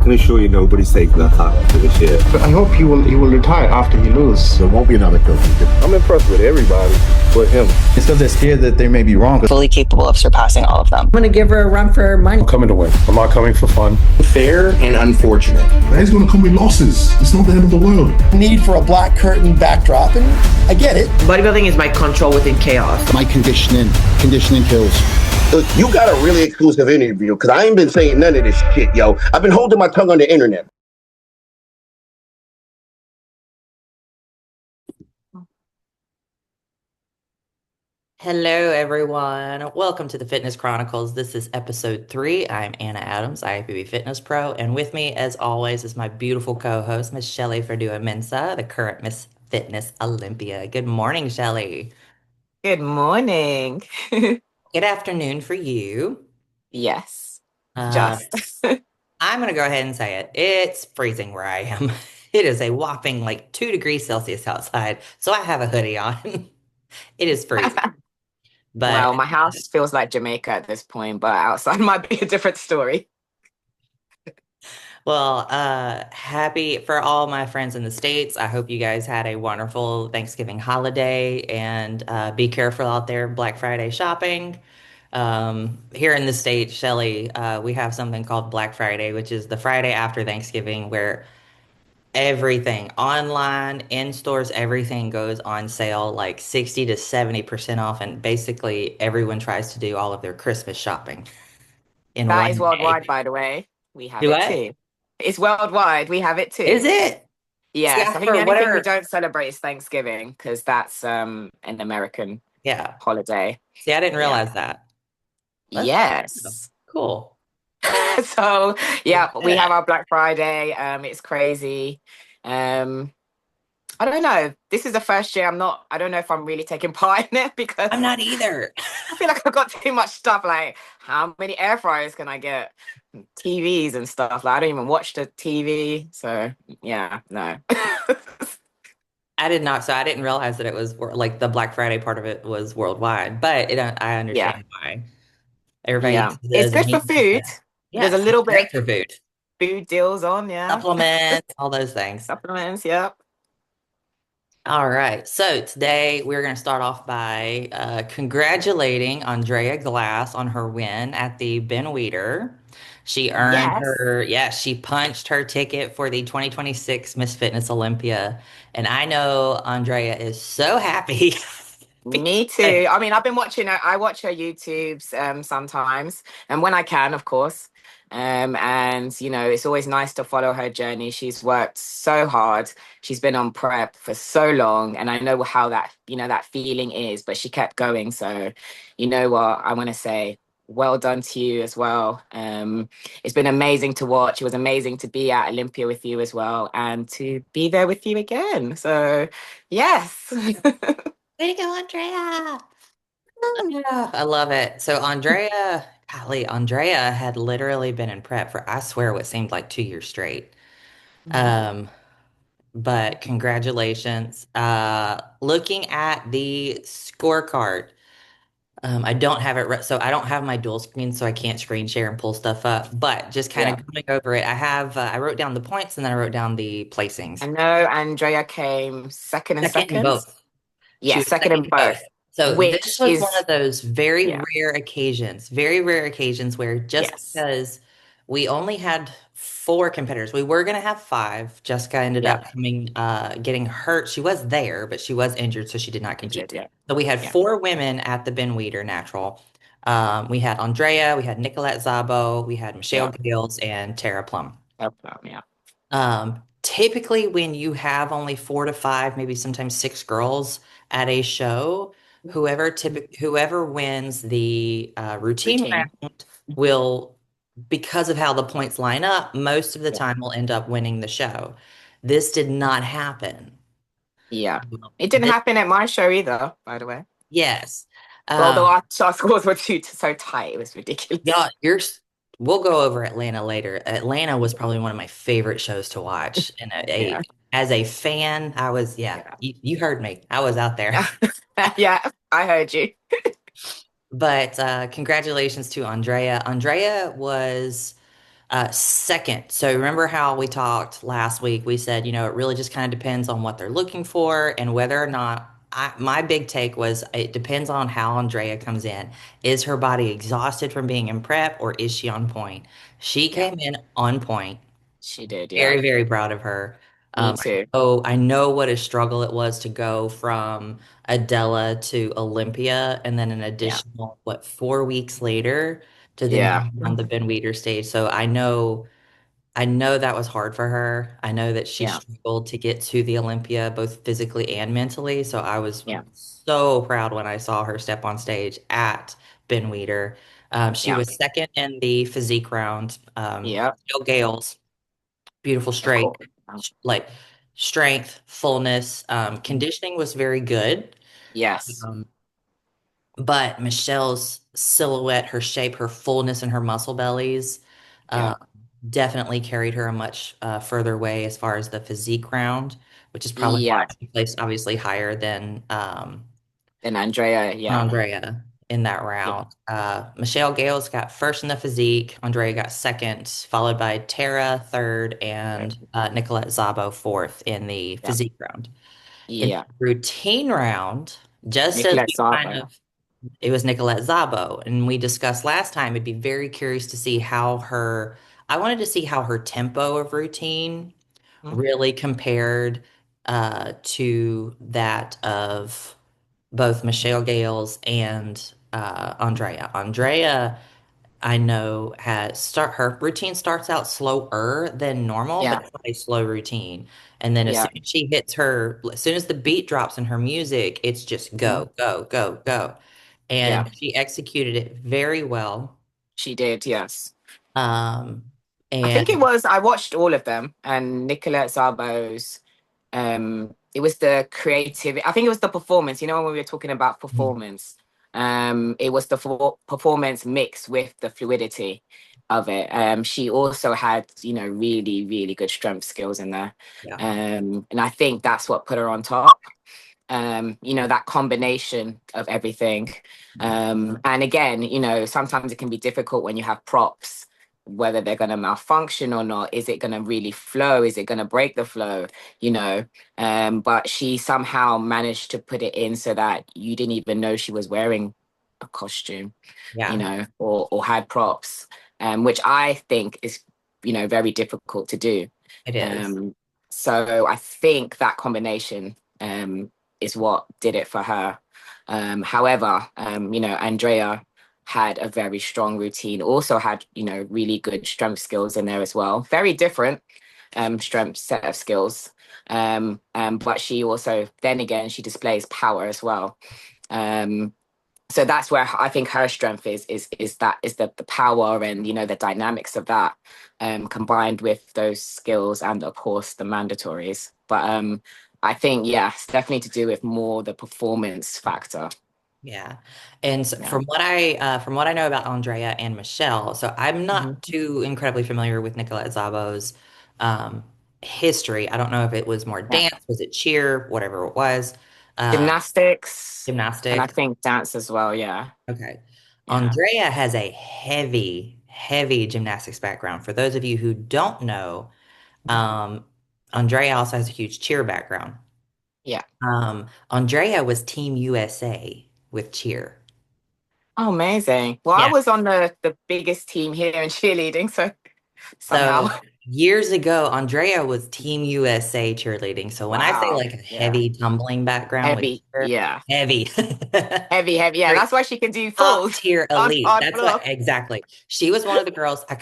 can assure you nobody's taking that hat for this year. But I hope he will retire after he loses. There won't be another coach. I'm impressed with everybody but him. It's because they're scared that they may be wrong. Fully capable of surpassing all of them. I'm going to give her a run for her money. I'm coming to win. I'm not coming for fun. Fair and unfortunate. He's going to come with losses. It's not the end of the world. Need for a black curtain backdrop, and I get it. Bodybuilding is my control within chaos. My conditioning kills. Look, you got a really exclusive interview because I ain't been saying none of this shit, yo. I've been holding my tongue on the internet. Hello, everyone. Welcome to the Fitness Chronicles. This is episode 3. I'm Anna Adams, IFBB Fitness Pro, and with me, as always, is my beautiful co-host, Miss Shelly Mensa, the current Miss Fitness Olympia. Good morning, Shelly. Good morning. Good afternoon for you. Yes, Uh, just. I'm going to go ahead and say it. It's freezing where I am. It is a whopping like 2 degrees Celsius outside, so I have a hoodie on. It is freezing. Well, But my house feels like Jamaica at this point, but outside might be a different story. Well, happy for all my friends in the States. I hope you guys had a wonderful Thanksgiving holiday and be careful out there Black Friday shopping. Here in the States, Shelly, we have something called Black Friday, which is the Friday after Thanksgiving, where everything online, in stores, everything goes on sale like 60 to 70% off. And basically, everyone tries to do all of their Christmas shopping in That is one day. worldwide, by the way. We have Do it what? too. It's worldwide. We have it Is too. it? See, Yes, I think for the only thing we whatever. don't celebrate is Thanksgiving because that's an American Yeah. holiday. See, I didn't Yeah. realize that. That's Yes. cool. So yeah, we Yeah. have our Black Friday. It's crazy. I don't know. This is the first year I don't know if I'm really taking part in it because I'm not either. I feel like I've got too much stuff. Like, how many air fryers can I get? TVs and stuff. Like, I don't even watch the TV. So yeah, no. I did not. So I didn't realize that it was like the Black Friday part of it was worldwide, but I Yeah, understand why. Everybody yeah. It's does good for memes like food. that. There's a Yes, little it's bit great for food. food deals on, yeah. Supplements, all those things. Supplements, yeah. All right. So today we're going to start off by congratulating Andrea Glass on her win at the Ben Weeder. She earned Yes. she punched her ticket for the 2026 Miss Fitness Olympia. And I know Andrea is so happy. Me too. I mean, I've been watching her. I watch her YouTubes sometimes, and when I can, of course. And it's always nice to follow her journey. She's worked so hard. She's been on prep for so long, and I know how that feeling is. But she kept going. So, you know what? I want to say, well done to you as well. It's been amazing to watch. It was amazing to be at Olympia with you as well, and to be there with you again. So, yes. Way to go, Andrea. Yeah, I love it. So Andrea had literally been in prep for, I swear, what seemed like 2 years straight. Um, but congratulations. Looking at the scorecard, I don't have it, so I don't have my dual screen, so I can't screen share and pull stuff up. But just kind Yeah. of going over it, I wrote down the points and then I wrote down the placings. I know Andrea came second and Second in second. both. She Yeah, was second in both. So this Which was one is, of those yeah, very rare occasions where just yes. because we only had 4 competitors, we were going to have 5. Jessica ended Yeah, up getting hurt. She was there, but she was injured, so she did not you compete. did, yeah. So we had Yeah. 4 women at the Ben Weeder Natural. We had Andrea, we had Nicolette Szabo, we had Michelle Yeah. Gales, and Tara Plum. Yeah. Typically, when you have only 4 to 5, maybe sometimes 6 girls at a show, whoever wins the routine Routine. round will, because of how the points line up, most of the Yeah. time will end up winning the show. This did not happen. Yeah. It didn't happen at my show either, by the way. Yes. Although our scores were so tight, it was ridiculous. Yeah, we'll go over Atlanta later. Atlanta was probably one of my favorite shows to watch. And Yeah. as a fan, I was, you heard me. I was out there. Yeah, I heard you. But congratulations to Andrea. Andrea was Second, so remember how we talked last week? We said, it really just kind of depends on what they're looking for and whether or not my big take was it depends on how Andrea comes in. Is her body exhausted from being in prep or is she on point? She Yeah, came in on point. she did. Yeah, Very, very proud of her. me too. I know what a struggle it was to go from Adela to Olympia and then an Yeah, additional, 4 weeks later to then yeah, be on the Ben Weeder stage. So I know that was hard for her. I know that she yeah, struggled to get to the Olympia both physically and mentally. So I was yeah, so proud when I saw her step on stage at Ben Weeder. She yeah. was second in the physique round. Yeah, Jill Gales, beautiful of straight, course. like strength, fullness. Conditioning was very good. Yes. Um, but Michelle's silhouette, her shape, her fullness, and her muscle bellies Yeah. uh, definitely carried her a much further way as far as the physique round, which is probably why Yeah. she placed obviously higher than And Andrea, yeah. Andrea in that Yeah. round. Michelle Gales got first in the physique. Andrea got second, followed by Tara third, and Nicolette Szabo fourth in the Yeah. physique round. In Yeah. the routine round, just as Nicolette we kind Sabo. of it was Nicolette Szabo, and we discussed last time. I'd be very curious to see I wanted to see how her tempo of routine Hmm? really compared to that of both Michelle Gales and Andrea. Andrea, I know, her routine starts out slower than normal, but Yeah. it's not a slow routine. And then Yeah. as soon as the beat drops in her music, it's just Hmm? go, go, go, go. Yeah. And she executed it very well. She did, yes. Um, I think it and was, I watched all of them and Nicolette Szabo's, it was the creative, I think it was the performance, when we were talking about performance, it was the performance mixed with the fluidity of it. She also had, really, really good strength skills in there. yeah, And I think that's what put her on top. That combination of everything. And again, sometimes it can be difficult when you have props, whether they're going to malfunction or not. Is it going to really flow? Is it going to break the flow? You know, but she somehow managed to put it in so that you didn't even know she was wearing a costume, yeah, or had props, which I think is, very difficult to do. it is. Um, so I think that combination is what did it for her. However, Andrea had a very strong routine, also had, really good strength skills in there as well. Very different strength set of skills. But she also, then again, she displays power as well. Um, so that's where I think her strength is the power and the dynamics of that, combined with those skills and of course the mandatories. But I think it's definitely to do with more the performance factor. Yeah. And Yeah. from what I know about Andrea and Michelle, so I'm Mhm. not too incredibly familiar with Nicolette Szabo's um, history. I don't know if it was more Yeah. dance, was it cheer, whatever it was, uh, Gymnastics and I gymnastics. think dance as well. Yeah. Okay. Yeah. Andrea has a heavy, heavy gymnastics background. For those of you who don't know, um, Andrea also has a huge cheer background. Yeah. Andrea was Team USA with cheer. Oh, amazing. Well, I Yeah. was on the biggest team here in cheerleading, so somehow. So years ago, Andrea was Team USA cheerleading. So when I say Wow. like a Yeah. heavy tumbling background with Heavy. cheer, Yeah. heavy. Heavy, heavy. Yeah, Very that's why she can do top falls tier on elite. hard That's what floor. exactly. She was one of the girls. I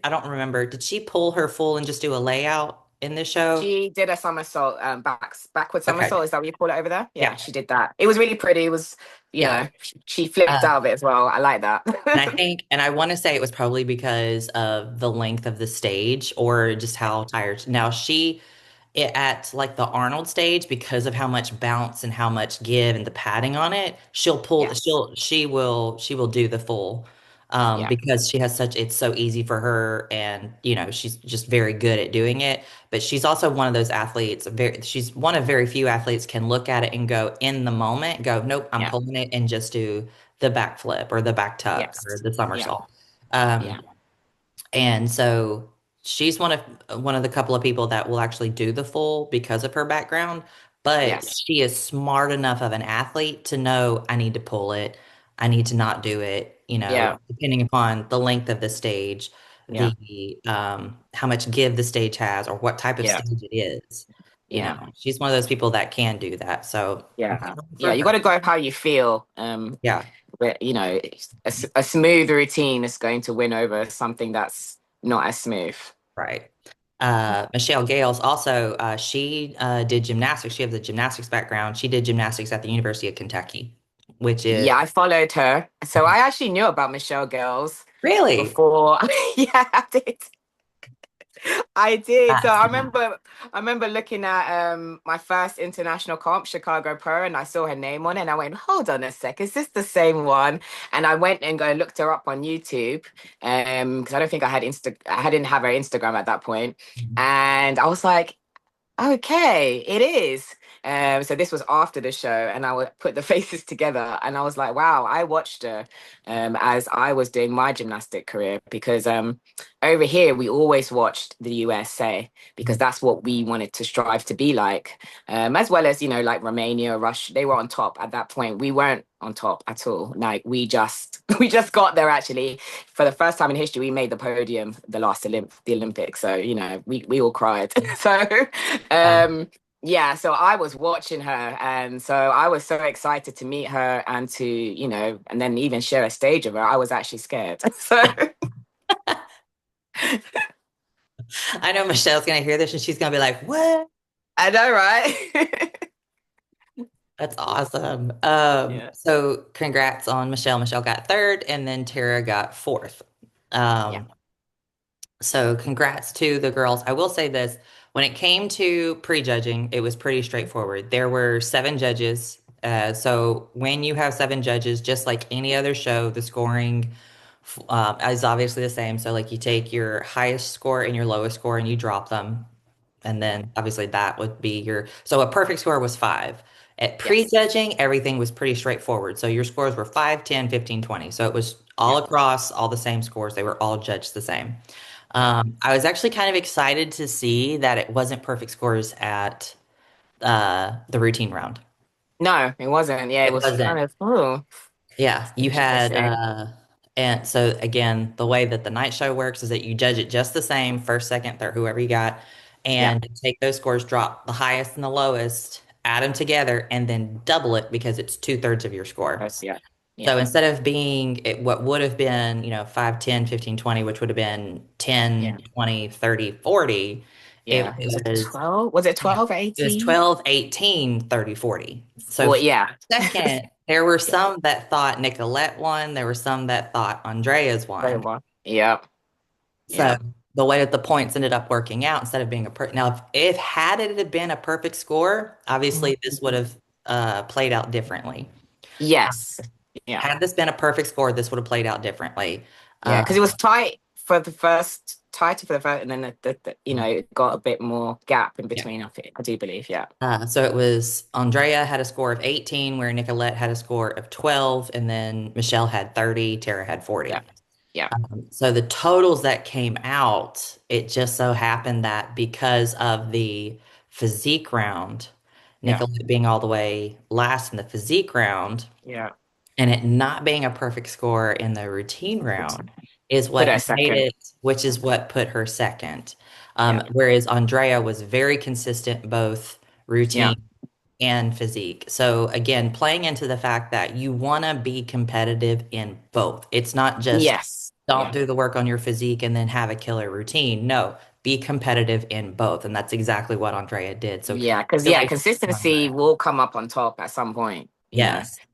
don't remember. Did she pull her full and just do a layout in this show? She did a somersault, backward Okay. somersault. Is that what you call it over there? Yeah, Yeah. she did that. It was really pretty. It was, Yeah. she flipped Uh, out of it as well. I like and I that. think, and I want to say it was probably because of the length of the stage or just Yeah. how tired. Now at like the Arnold stage, because of how much bounce and how much give and the padding on it, Yes. she will do the full Yeah. because she has such it's so easy for her and she's just very good at doing it. But she's also one of those athletes, she's one of very few athletes can look at it and go in the moment, go, nope, I'm Yeah. pulling it and just do the backflip or the back tuck or Yes. the Yeah. somersault. Um, Yeah. And so she's one of the couple of people that will actually do the full because of her background, but Yes. she is smart enough of an athlete to know I need to pull it. I need to not do it, Yeah. depending upon the length of the stage, Yeah. the how much give the stage has or what type of Yeah. stage it is. Yeah. She's one of those people that can do that. So I'm Yeah. excited Yeah. for You got her. to go with how you feel. Yeah. But a smooth routine is going to win over something that's not as smooth. Right. Michelle Gales also, she did gymnastics. She has a gymnastics background. She did gymnastics at the University of Kentucky, which is Yeah, I followed her. So I actually knew about Michelle Girls really before. Yeah, I did. I did. So fascinating. I remember looking at my first international comp, Chicago Pro, and I saw her name on it and I went, hold on a sec, is this the same one? And I went and looked her up on YouTube. Because I don't think I didn't have her Instagram at that point. And I was like, okay, it is. So this was after the show, and I would put the faces together, and I was like, wow, I watched her as I was doing my gymnastic career because over here we always watched the USA because that's what we wanted to strive to be like, as well as like Romania, Russia. They were on top at that point. We weren't on top at all. Like we just we just got there actually for the first time in history. We made the podium the Olympics. So we all cried. So yeah, so I was watching her, and so I was so excited to meet her and to and then even share a stage of her. I was actually scared. So I know Michelle's gonna hear this and she's gonna be like, "What?" I know, right? That's awesome. Yeah. So congrats on Michelle. Michelle got third, and then Tara got fourth. Yeah. Um, So congrats to the girls. I will say this, when it came to prejudging, it was pretty straightforward. There were seven judges. So when you have seven judges, just like any other show, the scoring is obviously the same. So like you take your highest score and your lowest score and you drop them. And then obviously that would be so a perfect score was 5. At Yes. prejudging, everything was pretty straightforward. So your scores were 5, 10, 15, 20. So it was all Yeah. across all the same scores. They were all judged the same. I was actually kind of excited to see that it wasn't perfect scores at the routine round. No, it wasn't. Yeah, it It was kind wasn't. of Yeah, you had, interesting. and so again, the way that the night show works is that you judge it just the same, first, second, third, whoever you got, Yeah. and take those scores, drop the highest and the lowest, add them together, and then double it because it's two-thirds of your score. That's, yeah. So Yeah. instead of what would have been, 5, 10, 15, 20, which would have been 10, Yeah. 20, 30, 40, Yeah. It was a was 12. Was it yeah, 12 or it was 18? 12, 18, 30, 40. So Well, for yeah. a second, there were Yeah. some that thought Nicolette won. There were some that thought Andrea's Very won. well. Yeah. So Yeah. the way that the points ended up working out instead of being now if had it had been a perfect score, obviously this would have played out differently. Yes. Yeah. Had this been a perfect score, this would have played out differently. Yeah. Uh, Because it was tighter for the first, and then it got a bit more gap in yeah. between. I do believe. Yeah. So it was Andrea had a score of 18, where Nicolette had a score of 12, and then Michelle had 30, Tara had 40. Yeah. Yeah. So the totals that came out, it just so happened that because of the physique round, Yeah. Nicolette being all the way last in the physique round, Yeah. and it not being a perfect score in the routine round is Put what her made second. it, which is what put her second. Yeah. Whereas Andrea was very consistent both Yeah. routine and physique. So again, playing into the fact that you want to be competitive in both. It's not just Yes. don't Yeah. do the work on your physique and then have a killer routine. No, be competitive in both. And that's exactly what Andrea did. So Yeah. Because congratulations to consistency Andrea. will come up on top at some point. Yes. Yeah.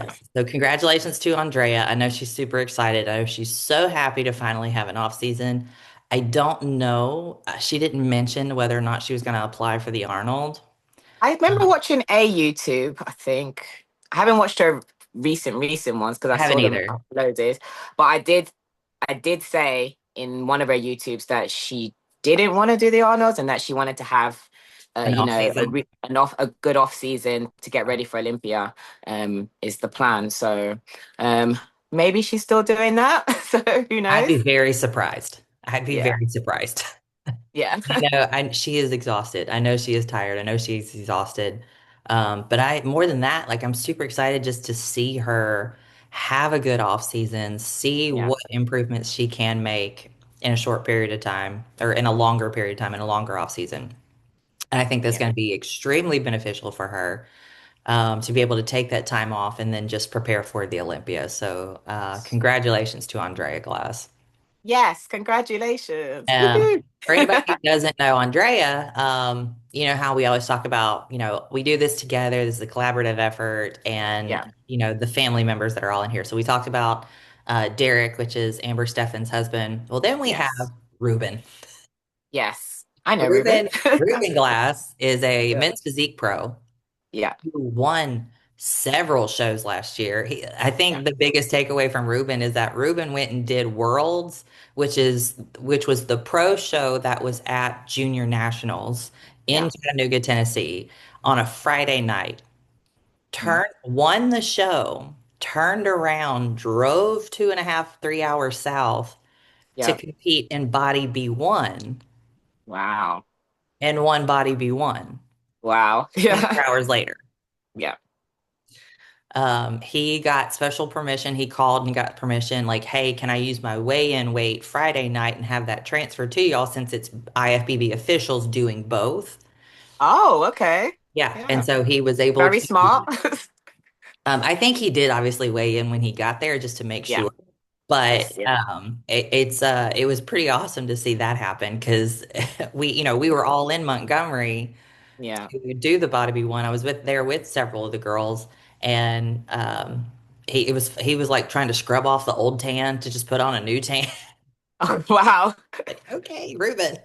Yes. So congratulations to Andrea. I know she's super excited. I know she's so happy to finally have an off season. I don't know. She didn't mention whether or not she was going to apply for the Arnold. I remember watching a YouTube, I think. I haven't watched her recent ones because I I haven't saw them either. uploaded. But I did say in one of her YouTubes that she didn't want to do the Arnolds and that she wanted to have An off season. a good off season to get ready for Olympia is the plan. So maybe she's still doing that. So who I'd be knows? very surprised. I'd be Yeah. very surprised. Yeah. She is exhausted. I know she is tired. I know she's exhausted. But more than that, like I'm super excited just to see her have a good off season, see Yeah. what improvements she can make in a short period of time or in a longer period of time, in a longer off season. And I think that's Yeah. going to be extremely beneficial for her to be able to take that time off and then just prepare for the Olympia. So congratulations to Andrea Glass. Yes, congratulations. Um, Woohoo. for anybody who doesn't know Andrea, you know how we always talk about, we do this together. This is a collaborative effort, and Yeah. the family members that are all in here. So we talked about Derek, which is Amber Steffen's husband. Well, then we have Yes. Ruben. Yes. I know Ruben. Ruben Glass is a Yeah. men's physique pro Yeah. who won several shows last year. I Yeah. think the biggest takeaway from Ruben is that Ruben went and did Worlds, which was the pro show that was at Junior Nationals in Yeah. Chattanooga, Tennessee, on a Friday night. Mm. Won the show, turned around, drove 2.5, 3 hours south to Yeah. compete in Body B1 Wow. and won Body B1 Wow. 24 Yeah. hours later. Yeah. He got special permission. He called and got permission, like, hey, can I use my weigh-in weight Friday night and have that transferred to y'all since it's IFBB officials doing both? Oh, okay. Yeah. And Yeah. so he was able Very to, smart. I think he did obviously weigh in when he got there just to make Yeah. sure. But Yeah. it was pretty awesome to see that happen because we were all in Montgomery Yeah. to do the Body one. I was there with several of the girls, and he was like trying to scrub off the old tan to just put on a new tan. Oh, wow. Like, okay, Ruben.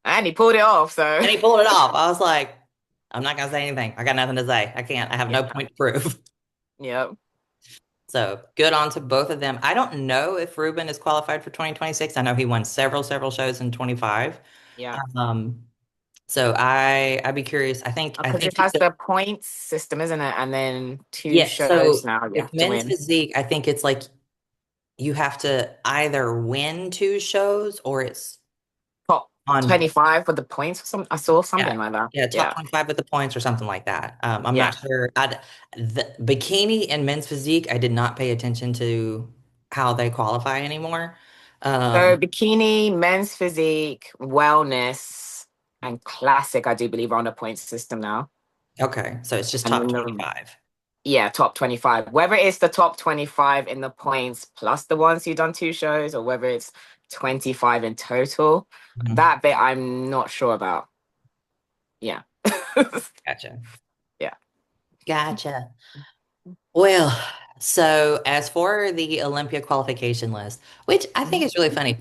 And he pulled it off, so And he pulled it off. I was like, I'm not gonna say anything. I got nothing to say. I can't. I have no yeah. point to prove. Yep. So good on to both of them. I don't know if Ruben is qualified for 2026. I know he won several shows in 25. Yeah. Um, so I'd be curious. I Because think it has the points system, isn't it? And then two yeah. So shows now you with have to men's win. physique, I think it's like you have to either win two shows or it's Top on 25 for the points or something. I saw something like that. yeah, top Yeah. 25 with the points or something like that. I'm Yeah. not sure. The bikini and men's physique, I did not pay attention to how they qualify anymore. So bikini, men's physique, wellness, and classic, I do believe, are on a points system now. Okay, so it's just And top then 25. yeah, top 25. Whether it's the top 25 in the points plus the ones who've done two shows, or whether it's 25 in total, Mhm. that bit I'm not sure about. Yeah. Gotcha. Yeah. Gotcha. Well, so as for the Olympia qualification list, which I think is really funny,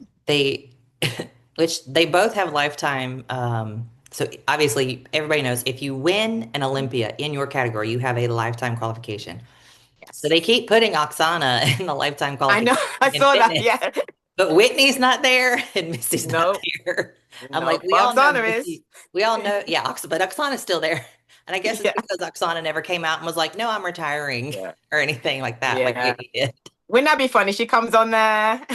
which they both have lifetime. So obviously, everybody knows if you win an Olympia in your category, you have a lifetime qualification. Yes. So they keep putting Oksana in the lifetime I qualification. know. I in saw that. fitness, Yeah. but Whitney's not there and Misty's not Nope. there. I'm Nope. like, we all know Oksana is. Misty, we all know, yeah, but Oksana's still there. And I guess it's Yeah. because Oksana never came out and was like, no, I'm retiring Yeah. or anything like that, like Yeah. Whitney did. Wouldn't that be funny? She comes on there.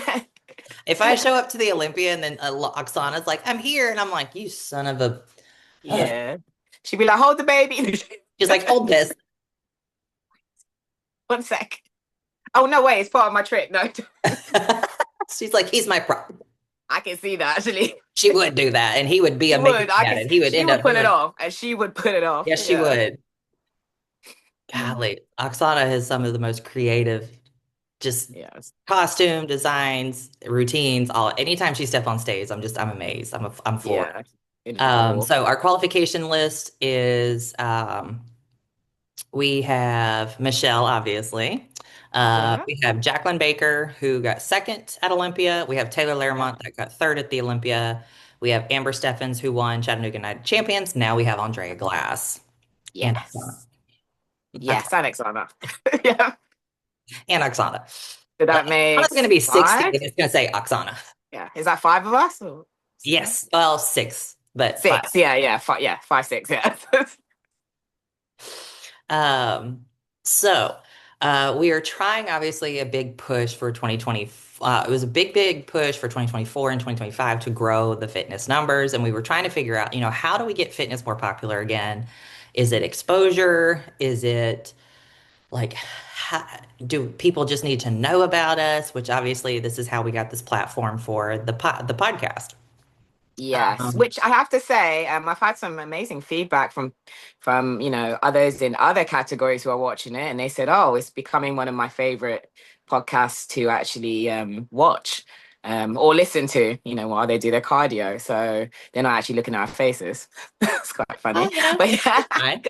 If I show up to the Olympia and then Oksana's like, I'm here, and I'm like, you son of a. Yeah. She'd be like, hold the baby. She's like, hold this. 1 sec. Oh, no, wait. It's part of my trick. No. She's like, he's my prop. I can see that, actually. She would do that, and he would be She amazing would. at it. He would She end would up put it doing off. And she would put it off. Yes, she would. Golly, Oksana has some of the most creative, just Yes. costume designs, routines. Anytime she steps on stage, I'm amazed. I'm floored. Yeah. So our qualification list is we have Michelle, obviously. We have Jacqueline Baker, who got second at Olympia. We have Taylor Laramont that got third at the Olympia. We have Amber Steffens, who won Chattanooga Night Champions. Now we have Andrea Glass. And Yes. Yes, and Oksana. Yeah. And Oksana. So that makes It's going to be 60, five? and it's going to say Oksana. Yeah. Is that 5 of us? Or Yes. Well, 6, but 6. 5. Yeah. 5. Yeah. 5, 6. Yeah. Um, so We are trying, obviously, a big push for 2020. It was a big push for 2024 and 2025 to grow the fitness numbers. And we were trying to figure out, how do we get fitness more popular again? Is it exposure? Is it like, how, do people just need to know about us? Which obviously, this is how we got this platform for the podcast. Yes, Um, which I have to say, I've had some amazing feedback from others in other categories who are watching it, and they said, "Oh, it's becoming one of my favorite podcasts to actually watch or listen to, while they do their cardio." So they're not actually looking at our faces. It's quite oh, funny, but yeah, it's fine.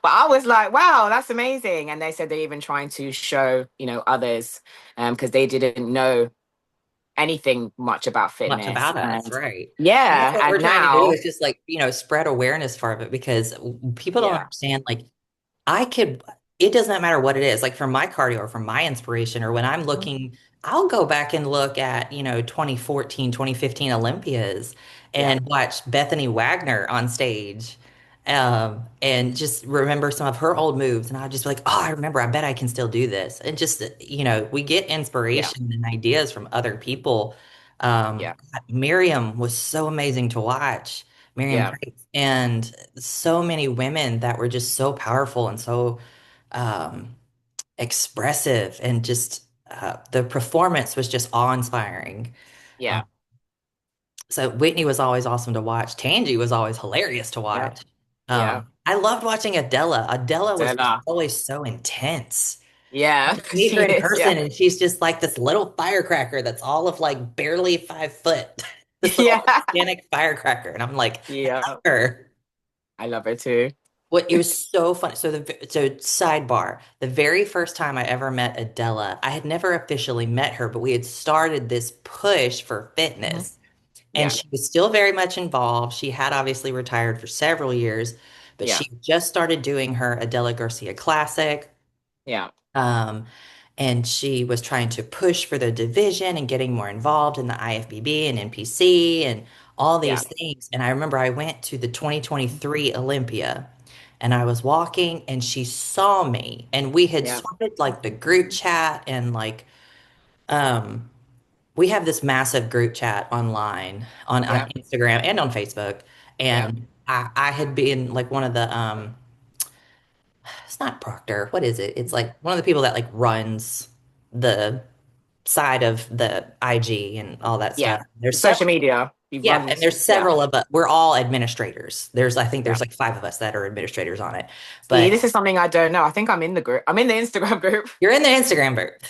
But I was like, "Wow, that's amazing!" And they said they're even trying to show others because they didn't know anything much about Much fitness. about us, And right? And that's yeah, what we're and trying to do now, is just like, spread awareness for it because people don't yeah. understand. Like, I could, it doesn't matter what it is. Like, for my cardio or for my inspiration, or when I'm Mhm. looking, I'll go back and look at, 2014, 2015 Olympias Yeah, and watch Bethany Wagner on stage. And just remember some of her old moves. And I'll just be like, oh, I remember, I bet I can still do this. And just, we get yeah, inspiration and ideas from other people. yeah, Miriam was so amazing to watch. Miriam yeah, Price, and so many women that were just so powerful and so um, expressive, and just the performance was just awe-inspiring. Uh, yeah, so Whitney was always awesome to watch. Tangi was always hilarious to yeah, watch. yeah. I loved watching Adela. Adela was just Stella. always so intense. Yeah, Meet she her in is. Yeah, person, and she's just like this little firecracker that's all of like barely 5 foot. This little yeah, organic firecracker, and I'm like, I love yeah. her. I love her too. What it was so fun. So sidebar, the very first time I ever met Adela, I had never officially met her, but we had started this push for Mhm. fitness, and Yeah, she was still very much involved. She had obviously retired for several years, but yeah, she just started doing her Adela Garcia Classic. yeah, Um, and she was trying to push for the division and getting more involved in the IFBB and NPC and all yeah, these things. And I remember I went to the 2023 Olympia, and I was walking and she saw me, and we had yeah, started like the group chat, and like um we have this massive group chat online on yeah, Instagram and on Facebook. yeah. And I had been like one of the it's not Proctor. What is it? It's like one of the people that like runs the side of the IG and all that Yeah. stuff. There's Social several, media. You yeah, run and this. there's Yeah, several of us. We're all administrators. I think yeah. there's like 5 of us that are administrators on it. See, But this is something I don't know. I think I'm in the group. I'm in the Instagram group. you're in the Instagram group.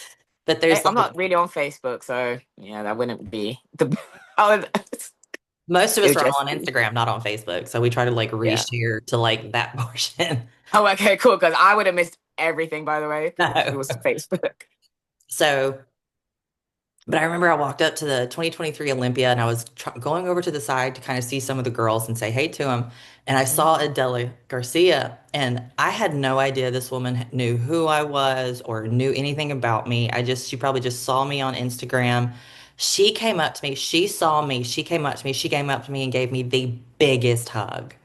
But there's I'm like not really on Facebook, so yeah, that wouldn't be the. Oh, most of it us would are all just on be. Instagram, not on Facebook. So we try to like Yeah. reshare to like that portion. Oh, okay, cool. Because I would have missed everything, by the way, if it No. was Facebook. So but I remember I walked up to the 2023 Olympia, and I was going over to the side to kind of see some of the girls and say hey to them. And I Mhm. saw Adela Garcia, and I had no idea this woman knew who I was or knew anything about me. She probably just saw me on Instagram. She came up to me, she saw me, she came up to me, she came up to me and gave me the biggest hug.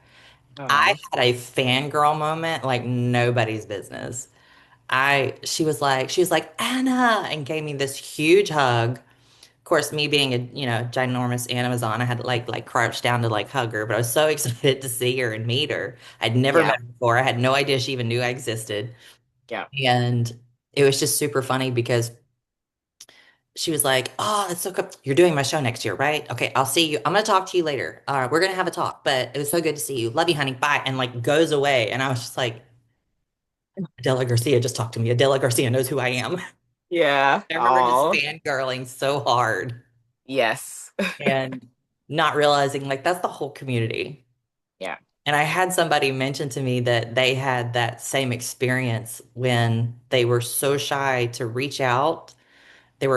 I Oh, had a fangirl moment like nobody's business. She was like, Anna, and gave me this huge hug. Of course, me being a, ginormous Amazon, I had to like crouch down to like hug her, but I was so excited to see her and meet her. I'd never yeah, met her before. I had no idea she even knew I existed. yeah, And it was just super funny because she was like, "Oh, it's so cool. You're doing my show next year, right? Okay, I'll see you. I'm gonna talk to you later. We're gonna have a talk, but it was so good to see you. Love you, honey. Bye." And like goes away. And I was just like, Adela Garcia just talked to me. Adela Garcia knows who I am. yeah. I remember just Oh, fangirling so hard yes. and not realizing like that's the whole community. Yeah, And I had somebody mention to me that they had that same experience when they were so shy to reach out. It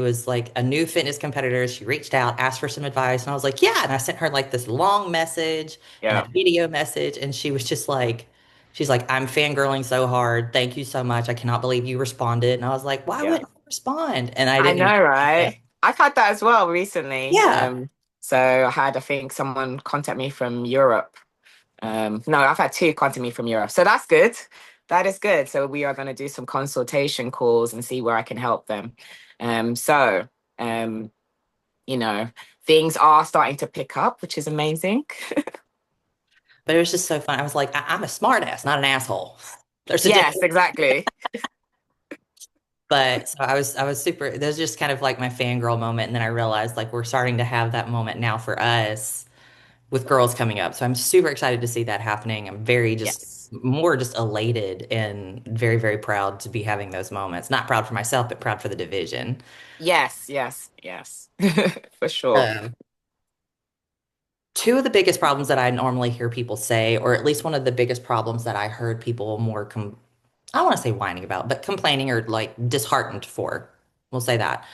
was like a new fitness competitor. She reached out, asked for some advice, and I was like, yeah. And I sent her like this long message and a yeah, video message, and she was just like, she's like, I'm fangirling so hard. Thank you so much. I cannot believe you responded. And I was like, why yeah. wouldn't I respond? And I I didn't even know, yeah. right? I've had that as well recently. Yeah. So I had, I think, someone contact me from Europe. No, I've had two contact me from Europe, so that's good. that is good. So we are going to do some consultation calls and see where I can help them. So um, you know, things are starting to pick up, which is amazing. But it was just so fun. I was like, I'm a smartass, not an asshole. There's a Yes, difference. exactly. But so I was super, that was just kind of like my fangirl moment. And then I realized like we're starting to have that moment now for us with girls coming up. So I'm super excited to see that happening. I'm very just Yes. more just elated and very, very proud to be having those moments. Not proud for myself, but proud for the division. Yes, yes, yes. For sure. Um, Two of the biggest problems that I normally hear people say, or at least one of the biggest problems that I heard people more I don't want to say whining about, but complaining or like disheartened for, we'll say that,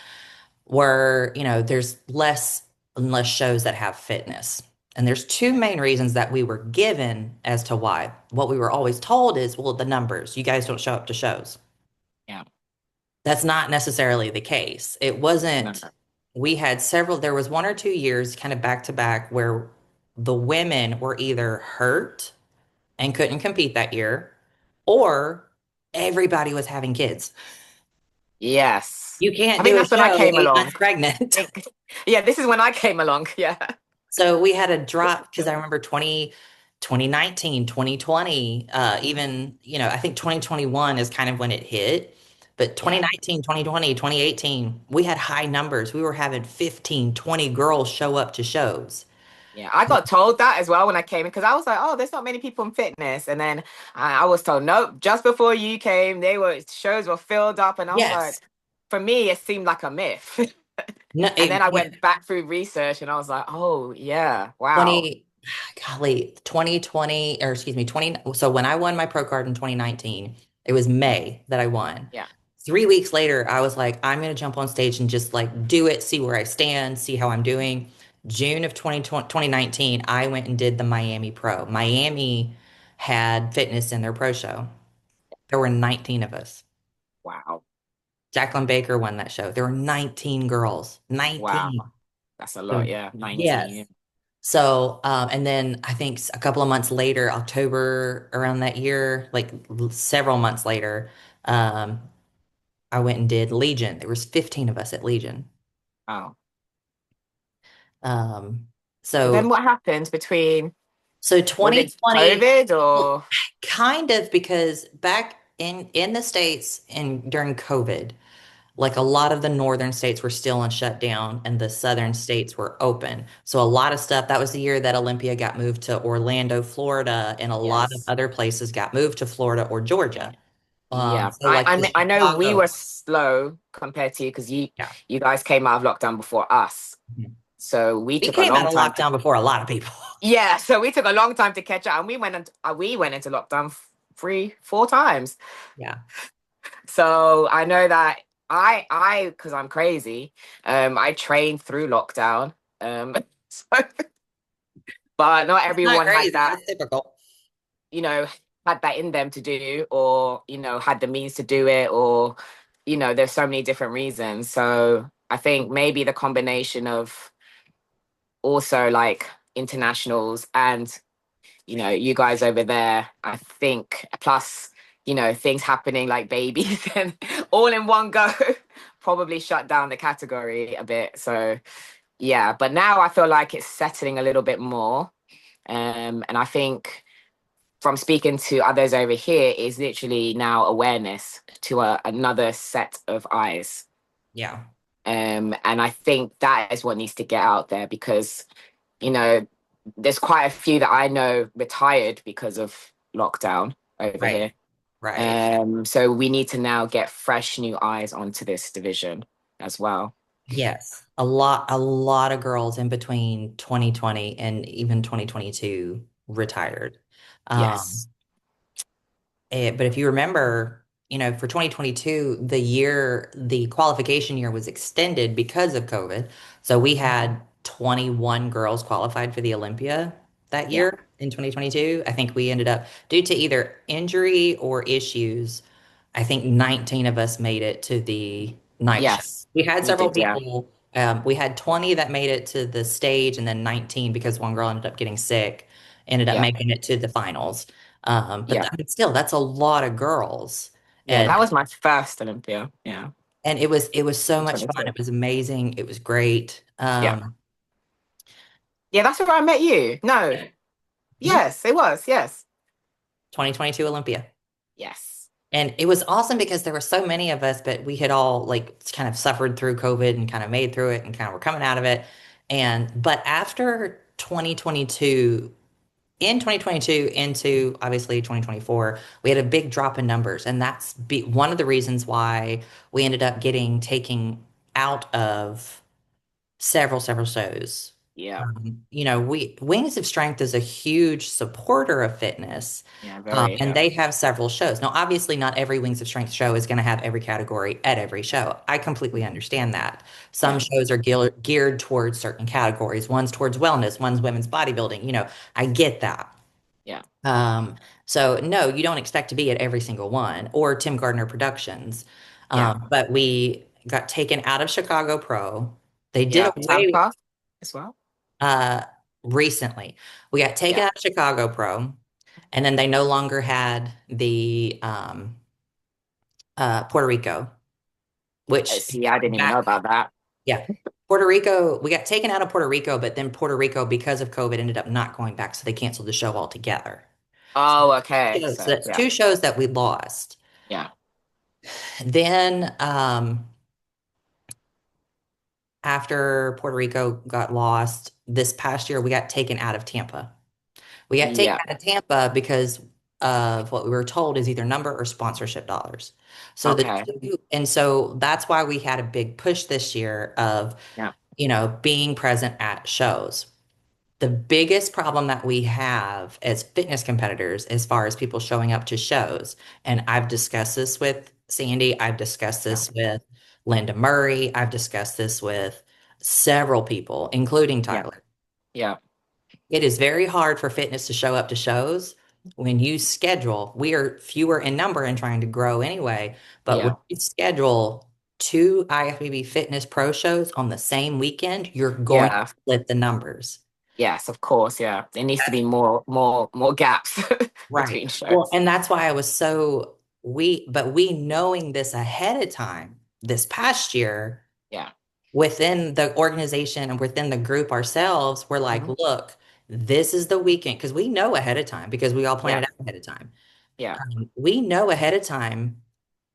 where, there's less and less shows that have fitness. And there's two main reasons that we were given as to why. What we were always told is, well, the numbers, you guys don't show up to shows. Yeah. That's not necessarily the case. It No. wasn't, we had several, there was 1 or 2 years kind of back to back where the women were either hurt and couldn't compete that year, or everybody was having kids. Yes. You I can't think do a that's when I show came 8 months along. pregnant. Yeah, this is when I came along. Yeah. So we had a drop because I remember 2019, 2020, even, I think 2021 is kind of when it hit. But Yeah. 2019, 2020, 2018, we had high numbers. We were having 15, 20 girls show up to shows. Yeah, I got told that as well when I came in because I was like, "Oh, there's not many people in fitness," and then I was told, "Nope." Just before you came, they were shows were filled up, and I was like, Yes. for me, it seemed like a myth. No, And then I went back through research, and I was like, "Oh, yeah, wow, 20, golly, 2020, or excuse me, 20. So when I won my pro card in 2019, it was May that I won. yeah, 3 weeks later, I was like, I'm going to jump on stage and just like do it, see where I stand, see how I'm doing. June of 2020 2019, I went and did the Miami Pro. Miami had fitness in their pro show. There were 19 of us. wow, Jacqueline Baker won that show. There were 19 girls, wow." 19. That's a lot. So, Yeah, 19. yes. So, and then I think a couple of months later, October around that year, like several months later, um, I went and did Legion. There was 15 of us at Legion. Wow. Um, So then so what happened between, so was it 2020, COVID well, or? kind of because back in the States and during COVID, like a lot of the northern states were still on shutdown and the southern states were open. So a lot of stuff, that was the year that Olympia got moved to Orlando, Florida, and a lot of Yes. other places got moved to Florida or Yeah. Georgia. Yeah. So like the I know we Chicago, were slow compared to you because yeah. you guys came out of lockdown before us. Mhm. So we We took a came out long of time to, lockdown before a lot of people. yeah, so we took a long time to catch up and we went into lockdown 3, 4 times. Yeah. So I know that because I'm crazy, I trained through lockdown. So, but not It's not everyone had crazy. that, It's typical. you know, had that in them to do, or, had the means to do it, or, there's so many different reasons. So I think maybe the combination of also like internationals and, you guys over there, I think, plus, things happening like babies and all in one go probably shut down the category a bit. So yeah, but now I feel like it's settling a little bit more. And I think from speaking to others over here is literally now awareness to another set of eyes. Yeah. And I think that is what needs to get out there because, you know, there's quite a few that I know retired because of lockdown over Right. here. Right. So we need to now get fresh new eyes onto this division as well. Yes. A lot of girls in between 2020 and even 2022 retired. Um, Yes. but if you remember, for 2022, the qualification year was extended because of COVID. So we had 21 girls qualified for the Olympia that Yeah. year in 2022. I think we ended up, due to either injury or issues, I think 19 of us made it to the night show. Yes. We had We several did. Yeah. people. We had 20 that made it to the stage, and then 19 because one girl ended up getting sick, ended up Yeah. making it to the finals. But Yeah. still, that's a lot of girls. Yeah, And that was my first Olympia. Yeah. it was so much fun. 22. It was amazing. It was great. Yeah. Yeah, that's where I met you. No. Yeah, Yes, it was. Yes. 2022 Olympia. Yes. And it was awesome because there were so many of us, but we had all like kind of suffered through COVID and kind of made through it and kind of were coming out of it. But after 2022, in 2022 into obviously 2024, we had a big drop in numbers. And one of the reasons why we ended up getting taken out of several shows. Yeah. We Wings of Strength is a huge supporter of fitness, Yeah, very. and Yeah. they have several shows. Now, obviously, not every Wings of Strength show is going to have every category at every show. I completely understand that. Some Yeah. shows are geared towards certain categories. One's towards wellness, one's women's bodybuilding. I get that. Yeah. Um, so no, you don't expect to be at every single one or Tim Gardner Productions. Yeah. But we got taken out of Chicago Pro. They did Yeah. away Tampa as well. uh recently. We got taken Yeah. out of Chicago Pro, and then they no longer had the Puerto Rico, which See, I didn't even know back, about that. yeah. Puerto Rico, we got taken out of Puerto Rico, but then Puerto Rico, because of COVID, ended up not going back, so they canceled the show altogether. Oh, okay. So So that's yeah. two shows that we lost. Yeah. Then after Puerto Rico got lost, this past year we got taken out of Tampa. We got taken Yeah. out of Tampa because of what we were told is either number or sponsorship dollars. Okay. And so that's why we had a big push this year of, Yeah. being present at shows. The biggest problem that we have as fitness competitors, as far as people showing up to shows, and I've discussed this with Sandy, I've discussed Yeah. this with Linda Murray, I've discussed this with several people, including Yeah. Tyler. Yeah. It is very hard for fitness to show up to shows when you schedule. We are fewer in number and trying to grow anyway, but when Yeah. you schedule two IFBB Fitness Pro shows on the same weekend, you're going to Yeah. split the numbers. Yes, of course. Yeah. There needs to be more gaps Right. between Well, shows. and that's why I was but we knowing this ahead of time this past year Yeah. within the organization and within the group ourselves, we're like, Mhm. look, this is the weekend because we know ahead of time because we all Yeah. planned it out ahead of time. Yeah. We know ahead of time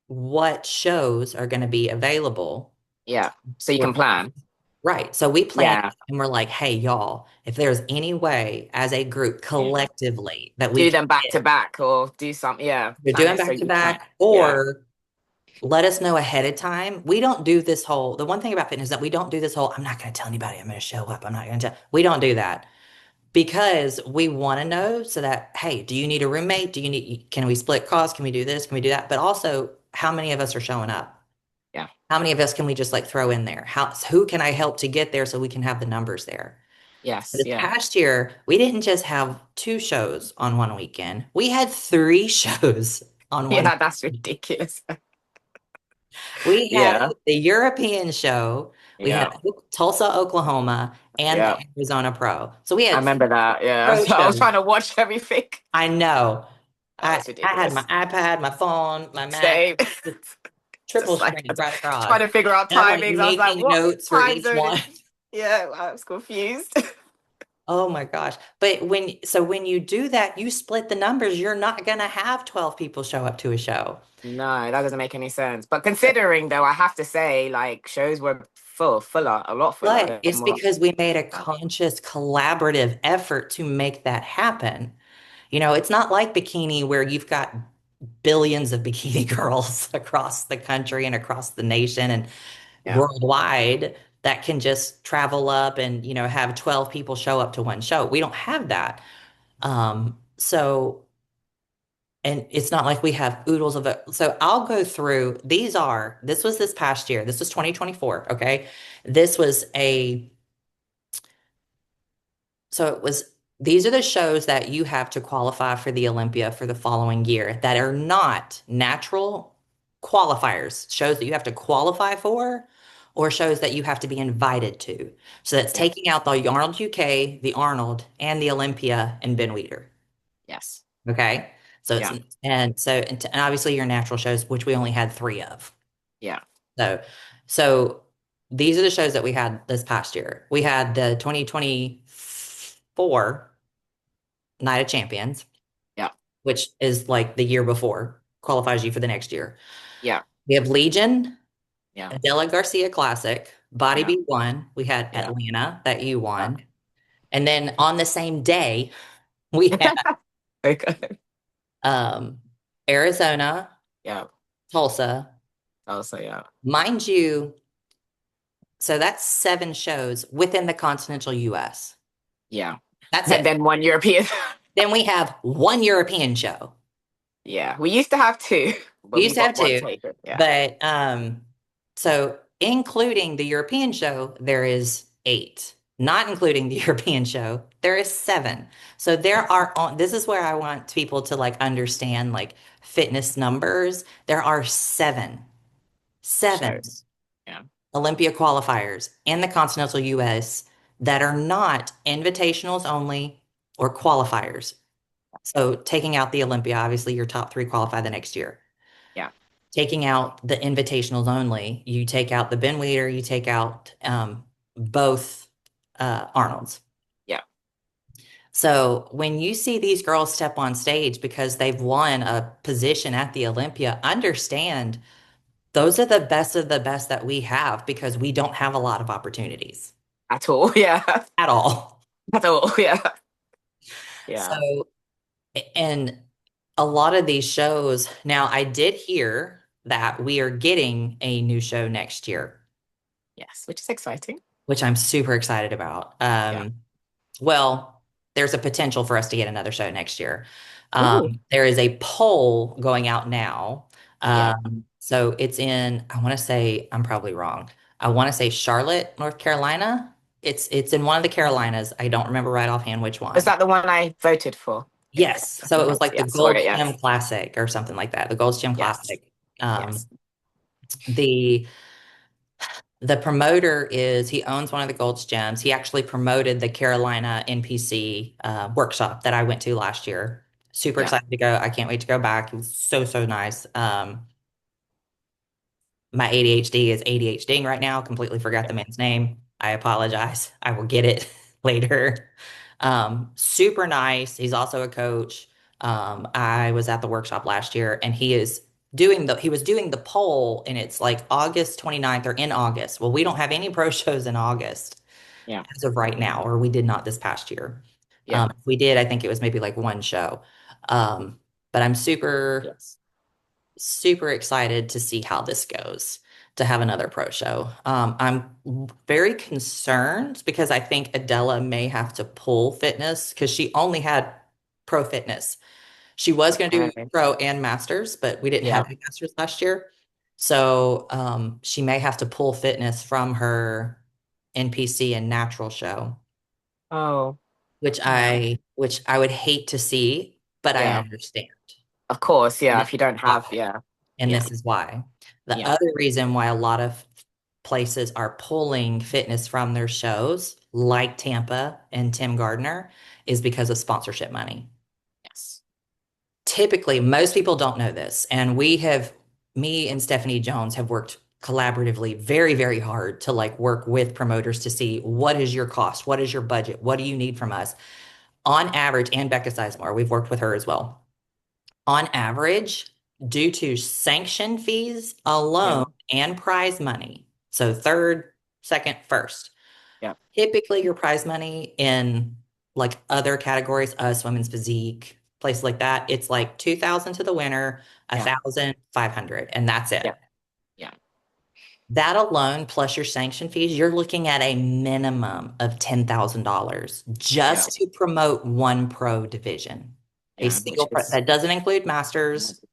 what shows are going to be available. Yeah. So you We're can plan. right. So we plan Yeah. and we're like, hey, y'all, if there's any way as a group Yeah. collectively that we Do can them back to back or do something. Yeah. either do Plan them it so back to you can. back Yeah. or let us know ahead of time. We don't do this the one thing about fitness is that we don't do this whole, I'm not going to tell anybody I'm going to show up. I'm not going to tell. We don't do that because we want to know so that, hey, do you need a roommate? Can we split costs? Can we do this? Can we do that? But also, how many of us are showing up? Yeah. How many of us can we just like throw in there? Who can I help to get there so we can have the numbers there? Yes. This Yeah. past year, we didn't just have two shows on one weekend. We had three shows on one. Yeah. That's ridiculous. We had Yeah. the European show, we had Yeah. Tulsa, Oklahoma, and Yeah. the Arizona Pro. So we I had remember that. Yeah. pro I was shows. trying to watch everything. I know. That I was I had my ridiculous. iPad, my phone, my Mac, Same. triple Just like screen right trying across. to figure out And I'm like timings. I was like, making what notes for time each zone one. is? Yeah, I was confused. Oh my gosh. But when you do that, you split the numbers. You're not gonna have 12 people show up to a show. No, that doesn't make any sense. But considering though, I have to say, like shows were fuller, a lot fuller But than it's what. because we made a conscious collaborative effort to make that happen. It's not like bikini where you've got billions of bikini girls across the country and across the nation and Yeah. worldwide that can just travel up and, have 12 people show up to one show. We don't have that. So, and it's not like we have oodles of it. So I'll go through, this was this past year. This was 2024. Okay. This was so it was, these are the shows that you have to qualify for the Olympia for the following year that are not natural qualifiers, shows that you have to qualify for, or shows that you have to be invited to. So that's Yeah. taking out the Arnold UK, the Arnold, and the Olympia and Ben Weider. Yes. Okay. So it's Yeah. and obviously your natural shows, which we only had three of. Yeah. So so these are the shows that we had this past year. We had the 2024 Night of Champions, Yeah. which is like the year before, qualifies you for the next year. Yeah. We have Legion, Yeah. Adela Garcia Classic, Body Yeah. Beat won. We had Yeah. Atlanta that you Yeah. won. And then on the same day, we had Okay. um, Arizona, Yeah. Tulsa. Also, yeah. Mind you, so that's seven shows within the continental US. Yeah. That's And it. then one European. Then we have one European show. Yeah. We used to have two, We but used we to have got one two, taken. Yeah. but so including the European show, there is eight. Not including the European show, there is seven. So there are on this is where I want people to like understand like fitness numbers. There are seven Shows. Yeah. Olympia qualifiers in the continental US that are not invitationals only or qualifiers. So taking out the Olympia, obviously your top three qualify the next year. Yeah. Taking out the invitationals only, you take out the Ben Weeder, you take out both Arnold's. Yeah. So when you see these girls step on stage because they've won a position at the Olympia, understand those are the best of the best that we have because we don't have a lot of opportunities At all. Yeah. at all. At all. Yeah. Yeah. So, and a lot of these shows, now I did hear that we are getting a new show next year, Yes. Which is exciting. which I'm super excited about. Yeah. Well, there's a potential for us to get another show next year. Ooh. There is a poll going out now. Yeah. So it's in, I want to say, I'm probably wrong. I want to say Charlotte, North Carolina. It's in one of the Carolinas. I don't remember right offhand which one. Is that the one I voted for? Yes. So it was like the Yes. For Gold it, Gym yes. Classic or something like that. The Gold Gym Yes. Classic. Yes. The the promoter is he owns one of the Gold's Gyms. He actually promoted the Carolina NPC workshop that I went to last year. Super Yeah. excited to go. I can't wait to go back. It was so nice. My ADHD is ADHDing right now. Completely forgot the man's name. I apologize. I will get it later. Super nice. He's also a coach. I was at the workshop last year and he was doing the poll and it's like August 29th or in August. Well, we don't have any pro shows in August Yeah. as of right now, or we did not this past year. Yeah. If we did, I think it was maybe like one show. But I'm super Yes. super excited to see how this goes to have another pro show. I'm very concerned because I think Adela may have to pull fitness because she only had pro fitness. She was going to do Okay. pro and masters, but we didn't Yeah. have any masters last year. So she may have to pull fitness from her NPC and natural show, Oh. which Yeah. I would hate to see, but I Yeah. understand. Of course. And Yeah. this If you is don't why. have, yeah. And Yeah. this is why. The Yeah. other reason why a lot of places are pulling fitness from their shows, like Tampa and Tim Gardner, is because of sponsorship money. Yes. Typically, most people don't know this, and me and Stephanie Jones have worked collaboratively very hard to like work with promoters to see what is your cost, what is your budget, what do you need from us. On average, and Becca Sizemore, we've worked with her as well. On average, due to sanction fees Yeah. alone and prize money, so third, second, first, Yeah. typically your prize money in like other categories, us, women's physique, places like that, it's like 2,000 to the winner, Yeah. 1,500, and that's it. Yeah. Yeah. That alone, plus your sanction fees, you're looking at a minimum of $10,000 just to promote one pro division. A Yeah. single Which pro, is that doesn't include masters.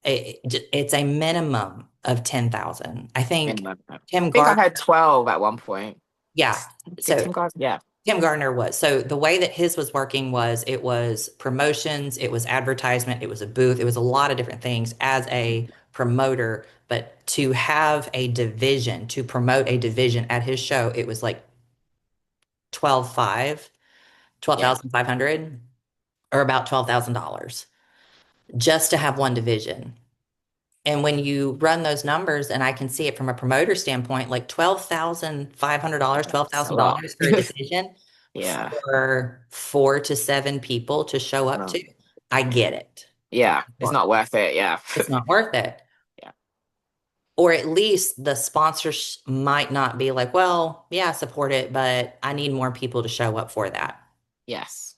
It's a minimum of 10,000. I think minimum. I Tim think I Gardner, had 12 at one point. yeah. Did So Tim Gardner? Yeah. Tim Gardner was. So the way that his was working was it was promotions, it was advertisement, it was a booth, it was a lot of different things as a promoter. But to have a division, to promote a division at his show, it was like 12,500 or about $12,000. just to have one division. And when you run those numbers, and I can see it from a promoter standpoint, like $12,500, It's a lot. $12,000 for a division Yeah. for 4 to 7 people to show up No. to, I get it. Yeah. It's not worth it. Yeah. It's not worth it. Yeah. Or at least the sponsors might not be like, well, yeah, support it, but I need more people to show up for that. Yes.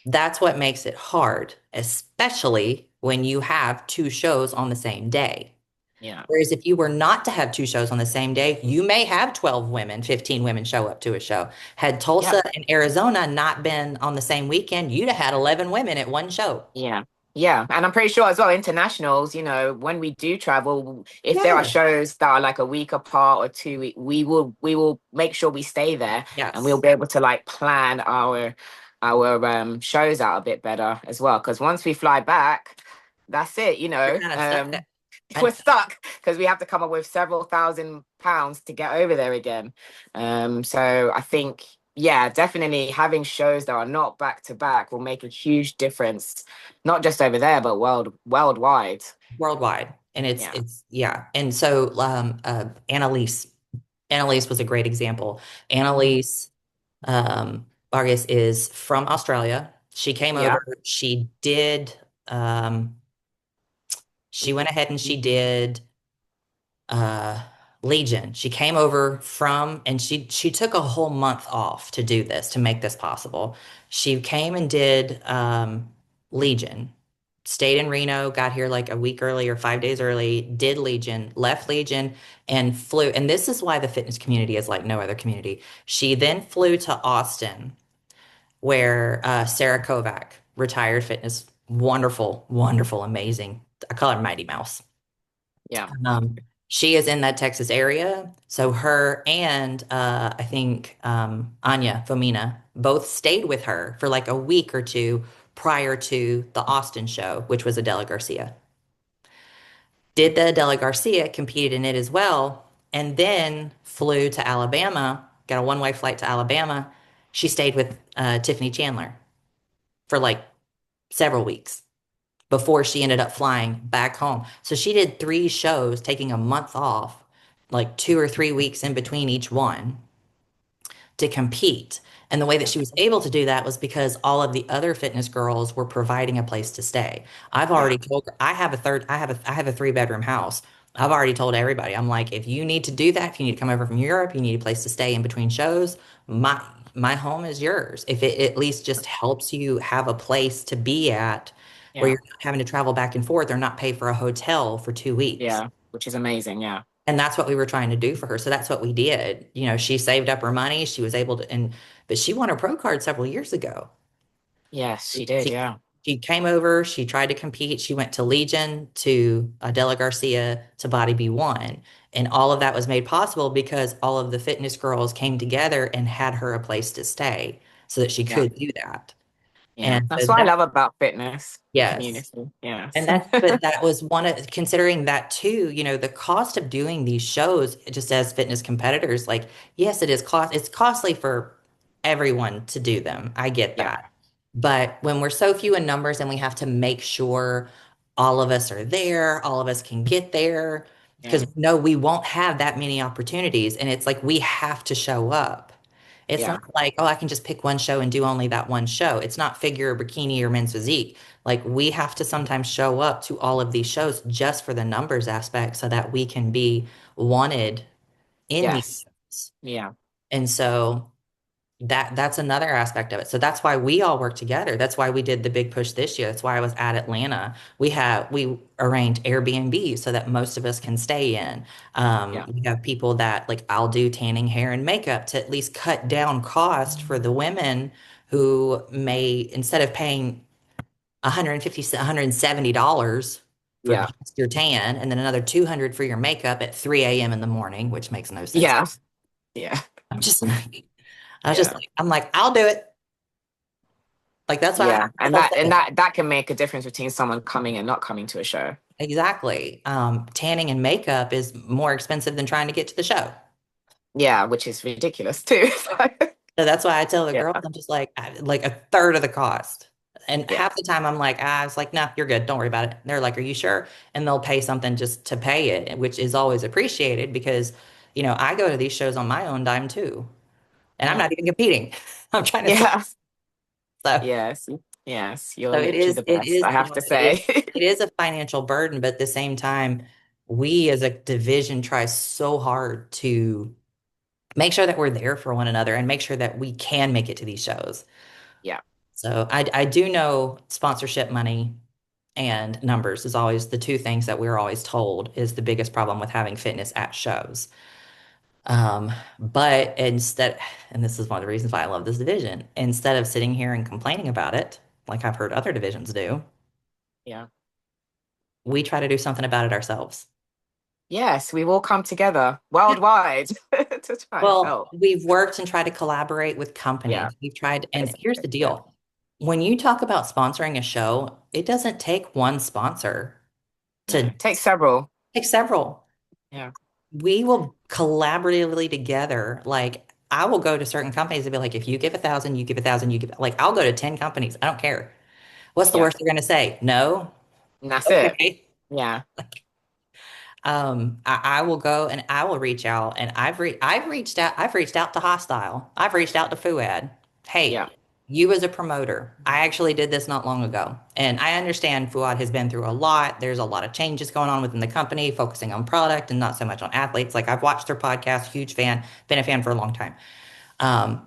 That's what makes it hard, especially when you have 2 shows on the same day. Yeah. Whereas if you were not to have 2 shows on the same day, you may have 12 women, 15 women show up to a show. Had Tulsa Yeah. and Arizona not been on the same weekend, you'd have had 11 women at one show. Yeah. Yeah. And I'm pretty sure as well, internationals, you know, when we do travel, if there are Yeah. shows that are like a week apart or 2 week, we will make sure we stay there and we'll Yes. be able to like plan our shows out a bit better as well. Because once we fly back, that's it, you You're know. kind of stuck there. We're stuck because we have to come up with several £1,000s to get over there again. So I think, yeah, definitely having shows that are not back to back will make a huge difference, not just over there, but worldwide. Worldwide. And Yeah. it's yeah. And so Annalise was a great example. Annalise Vargas is from Australia. She came Yeah. over. Um, she went ahead and she did uh, Legion. She came over from, and she took a whole month off to do this, to make this possible. She came and did Legion, stayed in Reno, got here like a week early or 5 days early, did Legion, left Legion, and flew. And this is why the fitness community is like no other community. She then flew to Austin, where Sarah Kovac, retired fitness, wonderful, wonderful, amazing. I call her Mighty Mouse. Yeah. She is in that Texas area. So her and I think Anya Fomina both stayed with her for like a week or two prior to the Austin show, which was Adela Garcia. Did the Adela Garcia, competed in it as well, and then flew to Alabama, got a one-way flight to Alabama. She stayed with Tiffany Chandler for like several weeks before she ended up flying back home. So she did 3 shows, taking a month off, like 2 or 3 weeks in between each one to compete. And the way that she was able to do that was because all of the other fitness girls were providing a place to stay. I've already told her, I have a 3 bedroom house. I've already told everybody, I'm like, if you need to do that, if you need to come over from Europe, you need a place to stay in between shows, my home is yours. If it at least just helps you have a place to be at where Yeah. you're not having to travel back and forth or not pay for a hotel for 2 weeks. Yeah. Which is amazing. Yeah. And that's what we were trying to do for her. So that's what we did. You know, she saved up her money. She was able to, but she won her pro card several years ago. Yes, she did. She, Yeah. she came over, she tried to compete. She went to Legion, to Adela Garcia, to Body B1. And all of that was made possible because all of the fitness girls came together and had her a place to stay so that she Yeah. could do that. Yeah. And so That's what I that, love about fitness yes. community. Yes. And but that was one of, considering that too, you know, the cost of doing these shows, just as fitness competitors, like, yes, it's costly for everyone to do them. I get Yeah. that. But when we're so few in numbers and we have to make sure all of us are there, all of us can get there, because Yeah. no, we won't have that many opportunities. And it's like we have to show up. It's Yeah. not like, oh, I can just pick one show and do only that one show. It's not figure or bikini or men's physique. Like we have to sometimes show up to all of these shows just for the numbers aspect so that we can be wanted in these Yes. shows. Yeah. And so that's another aspect of it. So that's why we all work together. That's why we did the big push this year. That's why I was at Atlanta. We arranged Airbnb so that most of us can stay in. Yeah. We have people that like I'll do tanning, hair, and makeup to at least cut down cost for the women who may, instead of paying $170 for Yeah. just your tan and then another 200 for your makeup at 3 a.m. in the morning, which makes no sense. Yeah. Yeah. I'm just like, I'm like, I'll do it. Like that's why Yeah. And that can make a difference between someone coming and not coming to a show. exactly. Tanning and makeup is more expensive than trying to get to the show. Yeah, which is ridiculous too. So that's why I tell the Yeah. girls, I'm just like a third of the cost, And Yeah. half the time I'm like, I was like, no, you're good. Don't worry about it. They're like, are you sure? And they'll pay something just to pay it, which is always appreciated because, I go to these shows on my own dime too. And I'm Yeah. not even competing. I'm trying to sell. Yeah. So, Yes. Yes. You're so it literally is, the best, I have to say. it is a financial burden, but at the same time, we as a division try so hard to make sure that we're there for one another and make sure that we can make it to these shows. Yeah. So I do know sponsorship money and numbers is always the two things that we're always told is the biggest problem with having fitness at shows. But instead, and this is one of the reasons why I love this division, instead of sitting here and complaining about it, like I've heard other divisions do, Yeah. we try to do something about it ourselves. Yes, we've all come together worldwide to try and Well, help. we've worked and tried to collaborate with Yeah. companies. We've tried, and here's Exactly. the Yeah. deal. When you talk about sponsoring a show, it doesn't take one sponsor No. to Take several. take several. Yeah. We will collaboratively together. Like I will go to certain companies and be like, if you give 1,000, you give 1,000, you give like I'll go to 10 companies. I don't care. What's the Yeah. worst they're gonna say? No? And that's it. Okay. Yeah. I will go and I will reach out and I've reached out to Hostile. I've reached out to Fuad. Hey, Yeah. you as a promoter, I actually did this not long ago. And I understand Fuad has been through a lot. There's a lot of changes going on within the company, focusing on product and not so much on athletes. Like I've watched their podcast, huge fan, been a fan for a long time.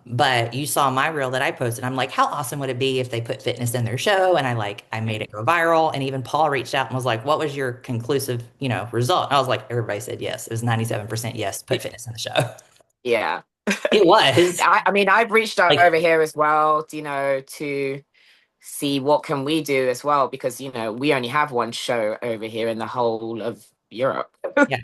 But you saw my reel that I posted. I'm like, how awesome would it be if they put fitness in their show? And I made it go viral. And even Paul reached out and was like, what was your conclusive, result? And I was like, everybody said yes. It was 97% yes, put fitness in the show. Yeah. It was I mean, I've reached out like, over here as well, to see what can we do as well, because, we only have one show over here in the whole of Europe. yeah,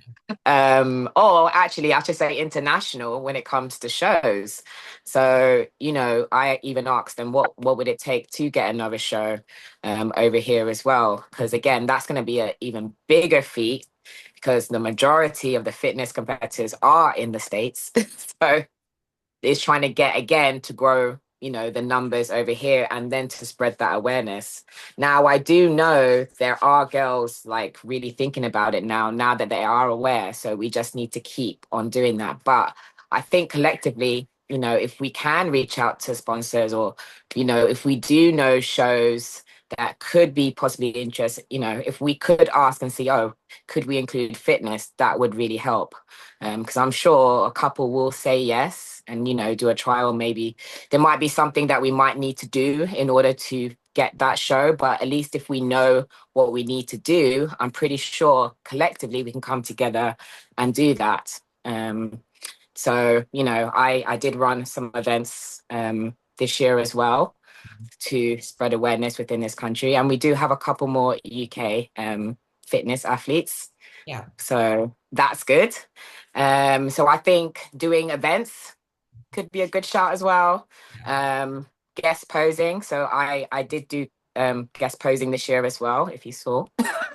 Or actually I should say international when it comes to shows. So, I even asked them what would it take to get another show over here as well, because again, that's going to be an even bigger feat because the majority of the fitness competitors are in the States. So is trying to get again to grow, the numbers over here and then to spread that awareness. Now I do know there are girls like really thinking about it now that they are aware, so we just need to keep on doing that. But I think collectively, if we can reach out to sponsors, or if we do know shows that could be possibly interested, if we could ask and see, oh, could we include fitness, that would really help. Because I'm sure a couple will say yes and, do a trial. Maybe there might be something that we might need to do in order to get that show. But at least if we know what we need to do, I'm pretty sure collectively we can come together and do that. So, I did run some events this year as well to spread awareness within this country. And we do have a couple more UK fitness athletes. yeah. So that's good. So I think doing events could be a good shout as well. Guest posing. So I did do guest posing this year as well, if you saw.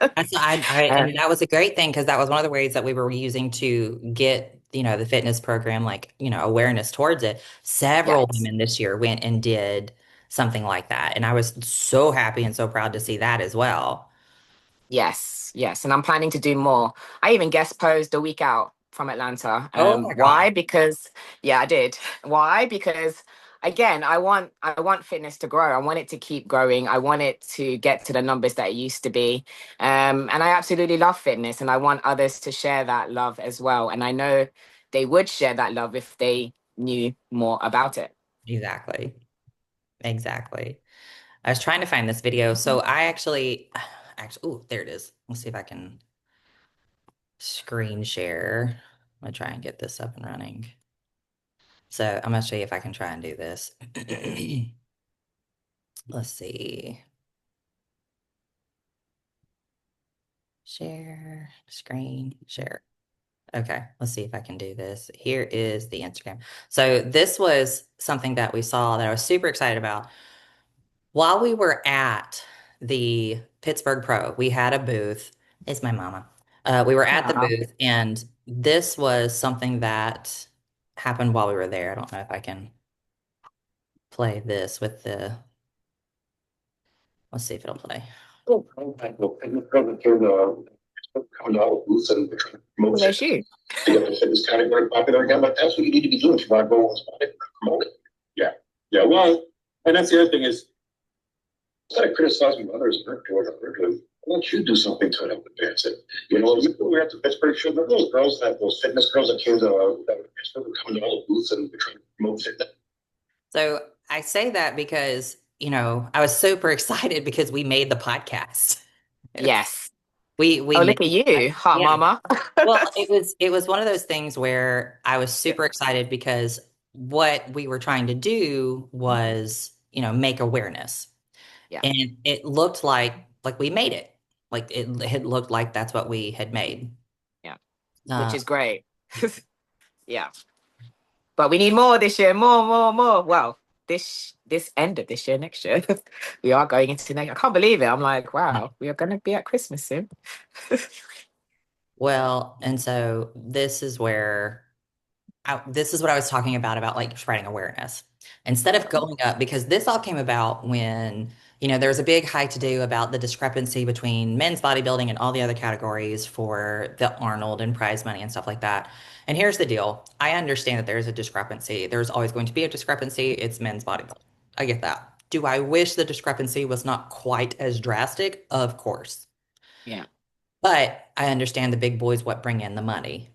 And that was a great thing because that was one of the ways that we were using to get, the fitness program, like, awareness towards it. Several Yes. women this year went and did something like that. And I was so happy and so proud to see that as well. Yes, yes, and I'm planning to do more. I even guest posed a week out from Atlanta. Oh my God. Why? Because yeah, I did. Why? Because again, I want fitness to grow. I want it to keep growing. I want it to get to the numbers that it used to be. And I absolutely love fitness, and I want others to share that love as well. And I know they would share that love if they knew more about it. Exactly. Exactly. I was trying to find this video. So I oh, there it is. Let's see if I can screen share. I'm gonna try and get this up and running. So I'm gonna show you if I can try and do this. Let's see. Share screen, share. Okay, let's see if I can do this. Here is the Instagram. So this was something that we saw that I was super excited about. While we were at the Pittsburgh Pro, we had a booth. It's my mama. We were at the Wow. booth, and this was something that happened while we were there. I don't know if I can play this with the Let's see if it'll play. Oh, and the president coming out with booths and trying to promote Bless fitness. you. To get the fitness category popular again, but that's what you need to be doing if you want to go on spot and promote it. Yeah. Yeah. Well, and that's the other thing is instead of criticizing others and what they're doing, why don't you do something to help advance it? You know, we have to Pittsburgh show that those girls that those fitness girls that came to that were Pittsburgh were coming to all the booths and trying to promote fitness. So I say that because, I was super excited because we made the podcast. Yes. We Oh, made look at you, hot yeah. mama. Well, it was one of those things where I was super excited because what we were trying to do was, make awareness. Yeah. And it looked like we made it. Like it looked like that's what we had made. Yeah. Which Uh, is great. Yeah. But we need more this year. More. Well, this end of this year, next year, we are going into next. I can't believe it. I'm like, wow, we are going to be at Christmas soon. well, and so this is what I was talking about like spreading awareness. Instead of going up, because this all came about when, there was a big high to do about the discrepancy between men's bodybuilding and all the other categories for the Arnold and prize money and stuff like that. And here's the deal. I understand that there's a discrepancy. There's always going to be a discrepancy. It's men's bodybuilding. I get that. Do I wish the discrepancy was not quite as drastic? Of course. Yeah. But I understand the big boys what bring in the money.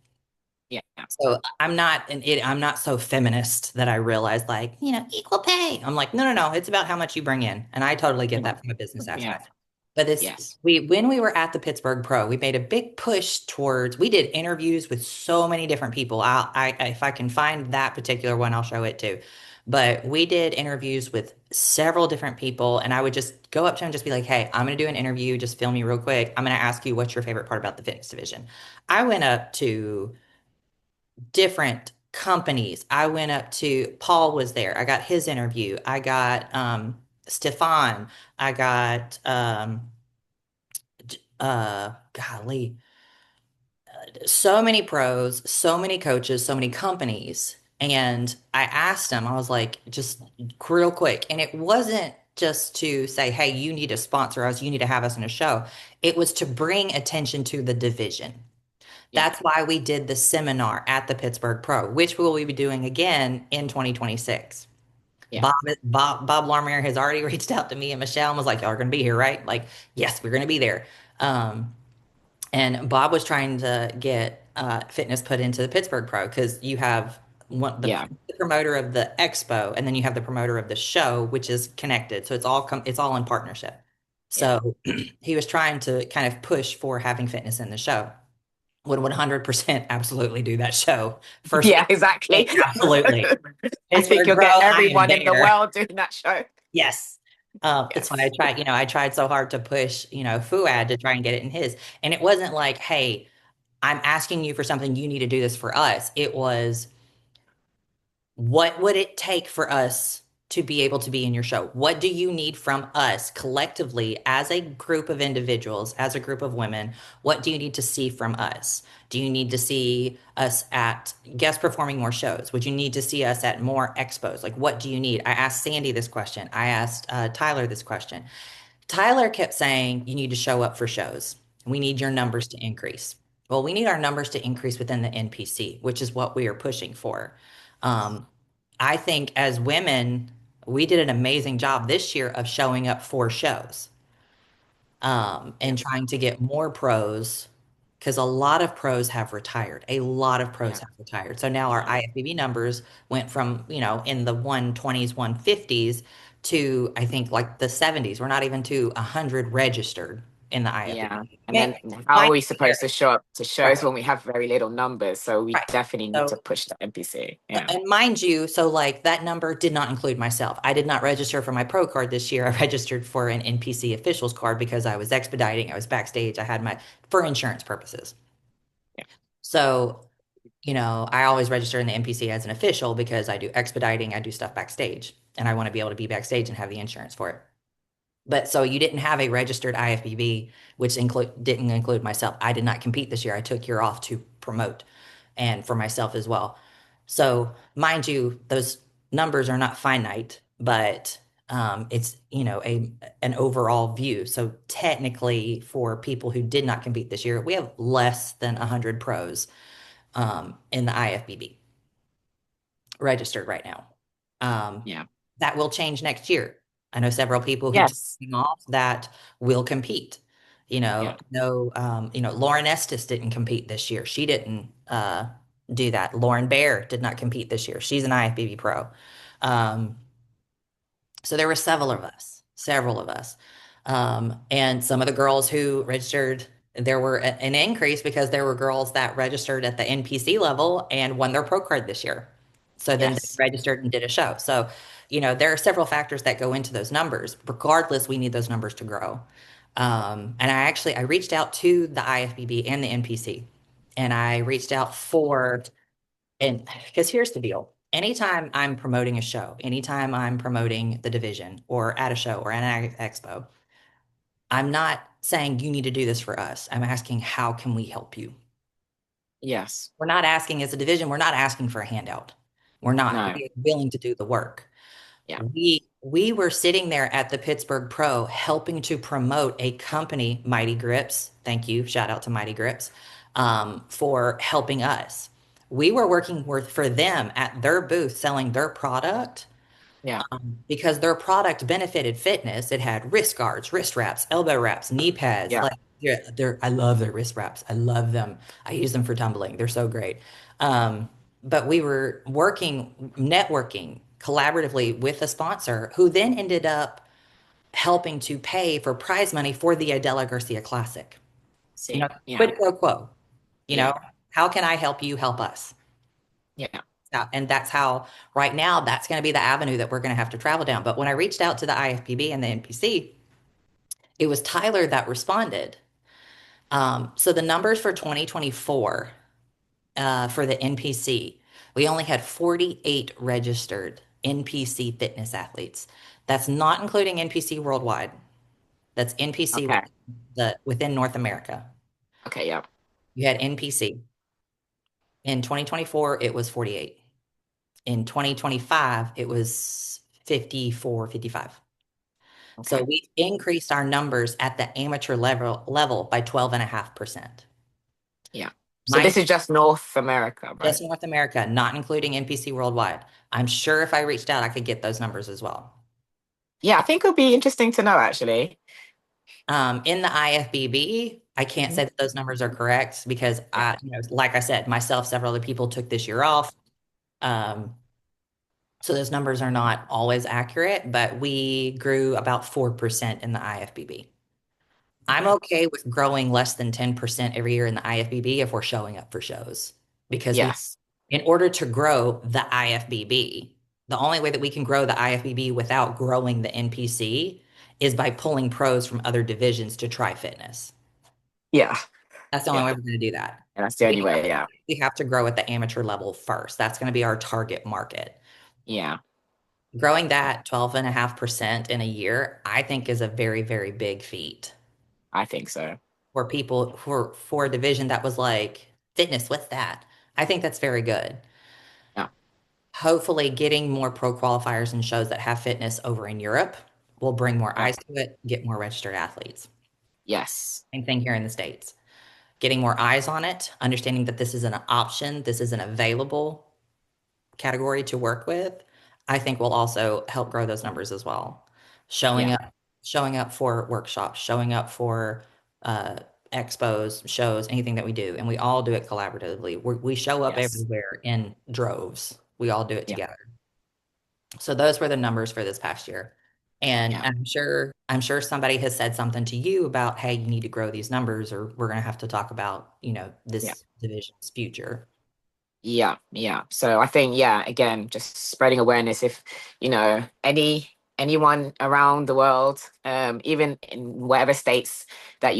Yeah. So I'm not so feminist that I realize like, equal pay. I'm like, no. It's about how much you bring in. And I totally get that from a business Yeah. aspect. But Yes. when we were at the Pittsburgh Pro, we made a big push towards, we did interviews with so many different people. If I can find that particular one, I'll show it too. But we did interviews with several different people, and I would just go up to them and just be like, hey, I'm going to do an interview. Just film me real quick. I'm going to ask you what's your favorite part about the fitness division. I went up to different companies. I went up to Paul was there. I got his interview. I got Stefan. I got golly, so many pros, so many coaches, so many companies. And I asked them, I was like, just real quick. And it wasn't just to say, hey, you need to sponsor us, you need to have us in a show. It was to bring attention to the division. That's why we did the seminar at the Pittsburgh Pro, which we will be doing again in 2026. Yeah. Bob Larmier has already reached out to me and Michelle and was like, y'all are going to be here, right? Like, yes, we're going to be there. And Bob was trying to get fitness put into the Pittsburgh Pro because you have the promoter of the expo and then you have the promoter of the show, which is connected. So it's all in partnership. So he was trying to kind of push for having fitness in the show. Would 100% absolutely do that show. First Yeah, week, exactly. absolutely. I think you'll get everyone in the world doing that show. Yes. That's why I tried so hard to push, Fuad to try and get it in his. And it wasn't like, hey, I'm asking you for something, you need to do this for us. It was, what would it take for us to be able to be in your show? What do you need from us collectively as a group of individuals, as a group of women? What do you need to see from us? Do you need to see us at guest performing more shows? Would you need to see us at more expos? Like, what do you need? I asked Sandy this question. I asked Tyler this question. Tyler kept saying, you need to show up for shows. We need your numbers to increase. Well, we need our numbers to increase within the NPC, which is what we are pushing for. I think as women, we did an amazing job this year of showing up for shows and trying to get more pros because a lot of pros have retired. A lot of pros have retired. So now our IFBB numbers went from, in the 120s, 150s to I think like the 70s. We're not even to 100 registered in the IFBB. Yeah. And then how are we supposed to show up to shows when we have very little numbers? So we definitely need to push the NPC. Yeah. And mind you, so like that number did not include myself. I did not register for my pro card this year. I registered for an NPC officials card because I was expediting. I was backstage. I had for insurance purposes. Yeah. So, I always register in the NPC as an official because I do expediting. I do stuff backstage and I want to be able to be backstage and have the insurance for it. But so you didn't have a registered IFBB, which didn't include myself. I did not compete this year. I took year off to promote and for myself as well. So mind you, those numbers are not finite, but It's, an overall view. So technically, for people who did not compete this year, we have less than 100 pros in the IFBB registered right now. Yeah. That will change next year. I know several people who took Yes. time off that will compete. Yeah. Lauren Estes didn't compete this year. She didn't do that. Lauren Bear did not compete this year. She's an IFBB pro. Um, so there were several of us. And some of the girls who registered, there were an increase because there were girls that registered at the NPC level and won their pro card this year. So then they Yes. registered and did a show. So, there are several factors that go into those numbers. Regardless, we need those numbers to grow. And I reached out to the IFBB and the NPC, and I reached out and because here's the deal. Anytime I'm promoting a show, anytime I'm promoting the division or at a show or at an expo, I'm not saying you need to do this for us. I'm asking, how can we help you? Yes. We're not asking as a division, we're not asking for a handout. We're not. No. We're willing to do the work. Yeah. We were sitting there at the Pittsburgh Pro helping to promote a company, Mighty Grips. Thank you. Shout out to Mighty Grips for helping us. We were working for them at their booth selling their product Yeah. because their product benefited fitness. It had wrist guards, wrist wraps, elbow wraps, knee pads. Yeah. Like, yeah, I love their wrist wraps. I love them. I use them for tumbling. They're so great. But we were networking collaboratively with a sponsor who then ended up helping to pay for prize money for the Adela Garcia Classic. See. Yeah. Quid pro quo. Yeah. How can I help you help us? Yeah. And that's how, right now, that's going to be the avenue that we're going to have to travel down. But when I reached out to the IFPB and the NPC, it was Tyler that responded. So the numbers for 2024 for the NPC, we only had 48 registered NPC fitness athletes. That's not including NPC worldwide. That's NPC Okay. within North America. Okay. Yeah. You had NPC. In 2024, it was 48. In 2025, it was 54, 55. So Okay. we've increased our numbers at the amateur level by 12.5%. Yeah. So this is just North America, right? Just North America, not including NPC worldwide. I'm sure if I reached out, I could get those numbers as well. Yeah, I think it'll be interesting to know, actually. In the IFBB, I can't say that those numbers are correct because like I said, myself, several other people took this year off. So those numbers are not always accurate, but we grew about 4% in the IFBB. I'm okay with growing less than 10% every year in the IFBB if we're showing up for shows. Because Yes. in order to grow the IFBB, the only way that we can grow the IFBB without growing the NPC is by pulling pros from other divisions to try fitness. Yeah. That's the only way we're going to do that. And that's the only way, yeah. We have to grow at the amateur level first. That's going to be our target market. Yeah. Growing that 12.5% in a year, I think is a very, very big feat. I think so. For people for a division that was like, fitness, what's that? I think that's very good. Yeah. Hopefully getting more pro qualifiers and shows that have fitness over in Europe will bring more eyes to it, get more registered athletes. Yes. Same thing here in the States. Getting more eyes on it, understanding that this is an option, this is an available category to work with, I think will also help grow those numbers as well. Showing up for workshops, showing up for expos, shows, anything that we do, and we all do it collaboratively. We show up everywhere in droves. We all do it together. So those were the numbers for this past year. And I'm sure somebody has said something to you about, hey, you need to grow these numbers, or we're going to have to talk about, this division's future. Yeah. Yeah. So I think, again, just spreading awareness. If, anyone around the world, even in whatever states that,